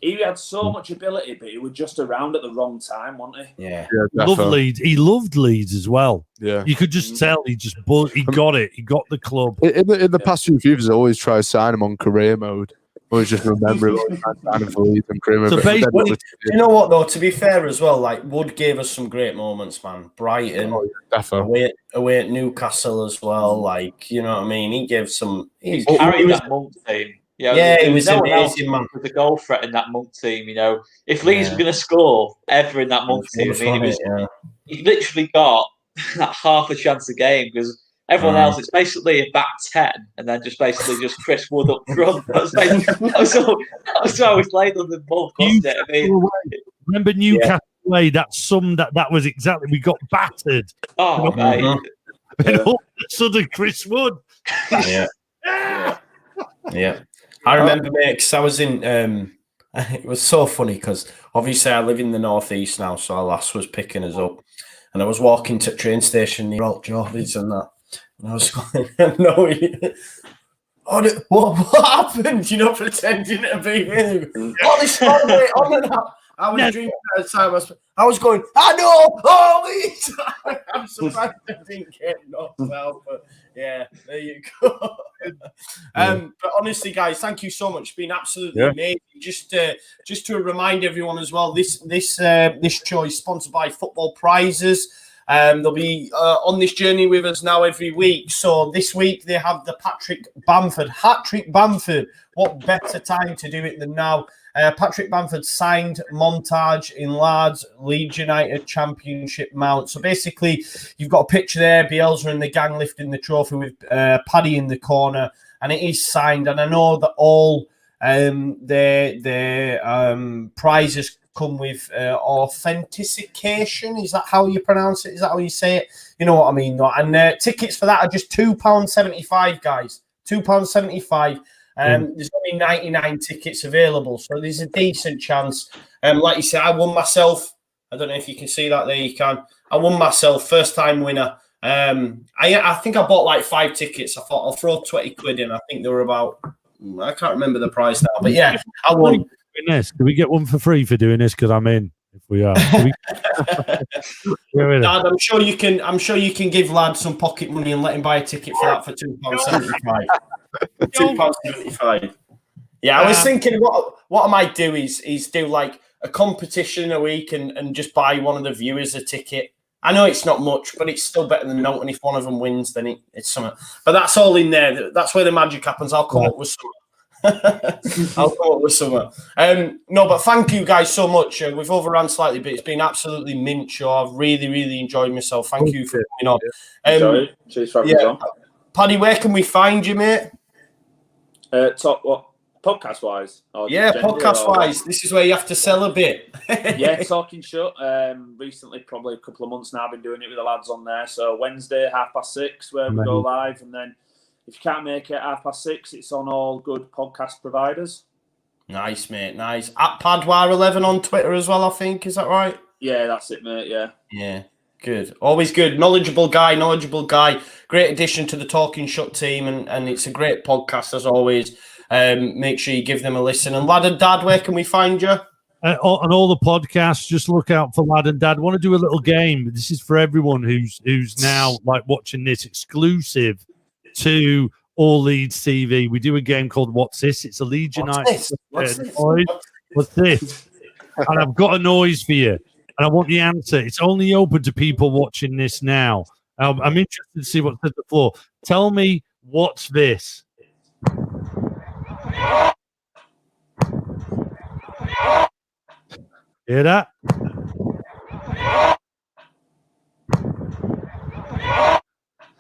He had so much ability, but he was just around at the wrong time, wasn't he? Yeah. Loved Leeds. He loved Leeds as well. Yeah. You could just tell he got it. He got the club. In the past few years, I always try to sign him on career mode. Always just remember it. You know what, though? To be fair as well, like Wood gave us some great moments, man. Brighton, away at Newcastle as well. Like, you know what I mean? He gave some. He carried that Monk team. He was amazing, man. With the goal threat in that Monk team, if Leeds were going to score ever in that Monk team, he literally got that half a chance a game because everyone else, it's basically a back 10 and then just Chris Wood up front. That was always played on the Monk, wasn't it? I mean, remember Newcastle away? That was exactly, we got battered. Oh, mate. And all of a sudden, Chris Wood. Yeah. I remember, mate, because I was in. It was so funny because obviously I live in the northeast now, so our lass was picking us up, and I was walking to the train station near Alt Jordan's and that, and I was going, what happened? You're not pretending to be me. This on and up. I was drinking at the time. I was going, I know, Leeds. I'm surprised I didn't get knocked out, but yeah, there you go. But honestly, guys, thank you so much. It's been absolutely amazing. Just to remind everyone as well, this show is sponsored by Football Prizes. They'll be on this journey with us now every week. So this week they have the Patrick Bamford, hat-trick Bamford. What better time to do it than now? Patrick Bamford signed montage in lads Leeds United Championship mount. So basically, you've got a picture there, Bielsa and the gang lifting the trophy with Paddy in the corner, and it is signed. And I know that all their prizes come with authentication. Is that how you pronounce it? Is that how you say it? You know what I mean? And tickets for that are just £2.75, guys. £2.75. There's only 99 tickets available, so there's a decent chance. Like you said, I won myself. I don't know if you can see that there. You can. I won myself, first time winner. I think I bought like 5 tickets. I thought I'll throw 20 quid in. I think they were about. I can't remember the price now, but yeah, I won. This. Can we get one for free for doing this? Because I'm in. If we are, Dad, I'm sure you can. I'm sure you can give lad some pocket money and let him buy a ticket for that for £2.75. £2.75. Yeah, I was thinking what I might do is do like a competition a week and just buy one of the viewers a ticket. I know it's not much, but it's still better than nothing. If one of them wins, then it's something. But that's all in there. That's where the magic happens. I'll come up with something. I'll come up with something. No, but thank you guys so much. We've overrun slightly, but it's been absolutely mint show. I've really, really enjoyed myself. Thank you for coming on. Cheers for having me on. Paddy, where can we find you, mate? Top what? Podcast wise? Podcast wise. This is where you have to sell a bit. Talking shut. Recently, probably a couple of months now, I've been doing it with the lads on there. So Wednesday, 6:30, where we go live, and then if you can't make it 6:30, it's on all good podcast providers. Nice, mate. Nice. At Padwar11 on Twitter as well, I think. Is that right? Yeah, that's it, mate. Yeah. Yeah. Good. Always good. Knowledgeable guy. Great addition to the Talking Shut team, and it's a great podcast as always. Make sure you give them a listen. And Lad and Dad, where can we find you? On all the podcasts, just look out for Lad and Dad. I want to do a little game. This is for everyone who's now like watching this, exclusive to all Leeds TV. We do a game called What's This? It's a Leeds United. What's this? And I've got a noise for you, and I want the answer. It's only open to people watching this now. I'm interested to see what's at the floor. Tell me, what's this? Hear that?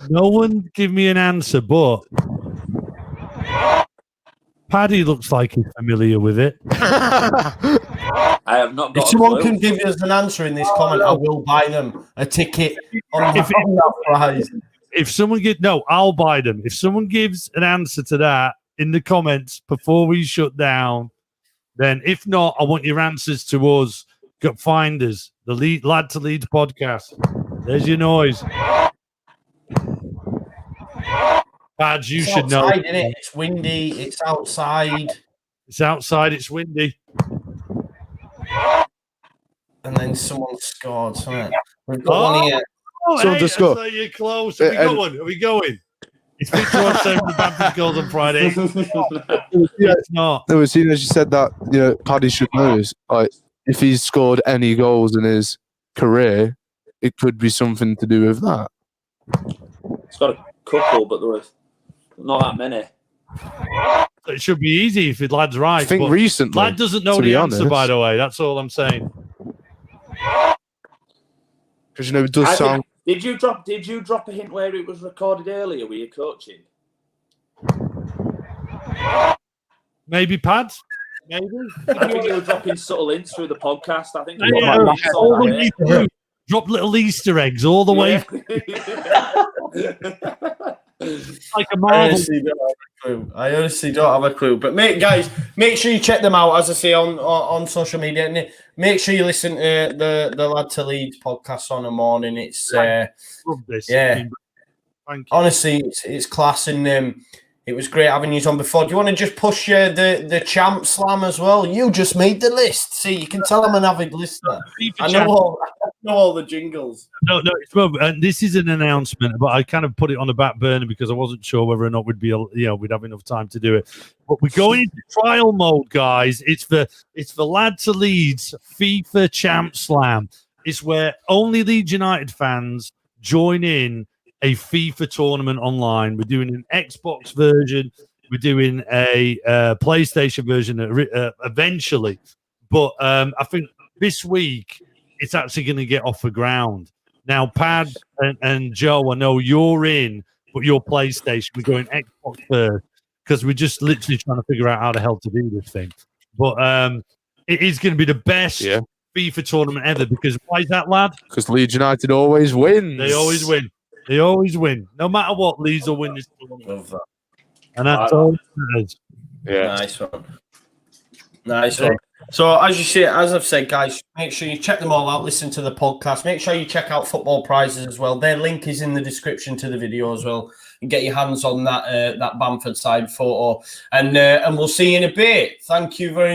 No one give me an answer, but Paddy looks like he's familiar with it. I have not got If someone can give us an answer in this comment, I will buy them a ticket on that prize. If someone I'll buy them. If someone gives an answer to that in the comments before we shut down, then if not, I want your answers to us. Find us, the Lad to Leeds podcast. There's your noise. Badge, you should know. Isn't it? It's windy. It's outside. It's outside. It's windy. And then someone scored. We've got one here. Someone just scored. You're close. Are we going? Are we going? It's Victor on the Bamford goals on Friday. It's not. No, as soon as you said that, Paddy should know is like if he's scored any goals in his career, it could be something to do with that. It's got a couple, but there was not that many. It should be easy if the lad's right. I think recently. Lad doesn't know the answer, by the way. That's all I'm saying. Because it does sound. Did you drop a hint where it was recorded earlier? Were you coaching? Maybe Pads. Maybe. I think you were dropping subtle hints through the podcast. I think drop little Easter eggs all the way. Like a marvel. I honestly don't have a clue. But guys, make sure you check them out, as I say, on social media. And make sure you listen to the Lad to Leeds podcast on the morning. It's love this. Yeah. Thank you. Honestly, it's class, and It was great having you on before. Do you want to just push the champ slam as well? You just made the list. See, you can tell I'm an avid listener. I know all the jingles. No, it's well, and this is an announcement, but I kind of put it on the back burner because I wasn't sure whether or not we'd have enough time to do it. But we're going into trial mode, guys. It's the Lad to Leeds FIFA Champ Slam. It's where only Leeds United fans join in a FIFA tournament online. We're doing an Xbox version. We're doing a PlayStation version eventually. But I think this week it's actually going to get off the ground. Now, Pad and Joe, I know you're in, but your PlayStation, we're going Xbox first because we're just literally trying to figure out how the hell to do this thing. But it is going to be the best FIFA tournament ever because why is that, lad? Because Leeds United always wins. They always win. They always win. No matter what, Leeds will win this tournament. And that's all it is. Yeah. Nice one. Nice one. So, as I've said, guys, make sure you check them all out. Listen to the podcast. Make sure you check out Football Prizes as well. Their link is in the description to the video as well. And get your hands on that Bamford side photo. And we'll see you in a bit. Thank you very much.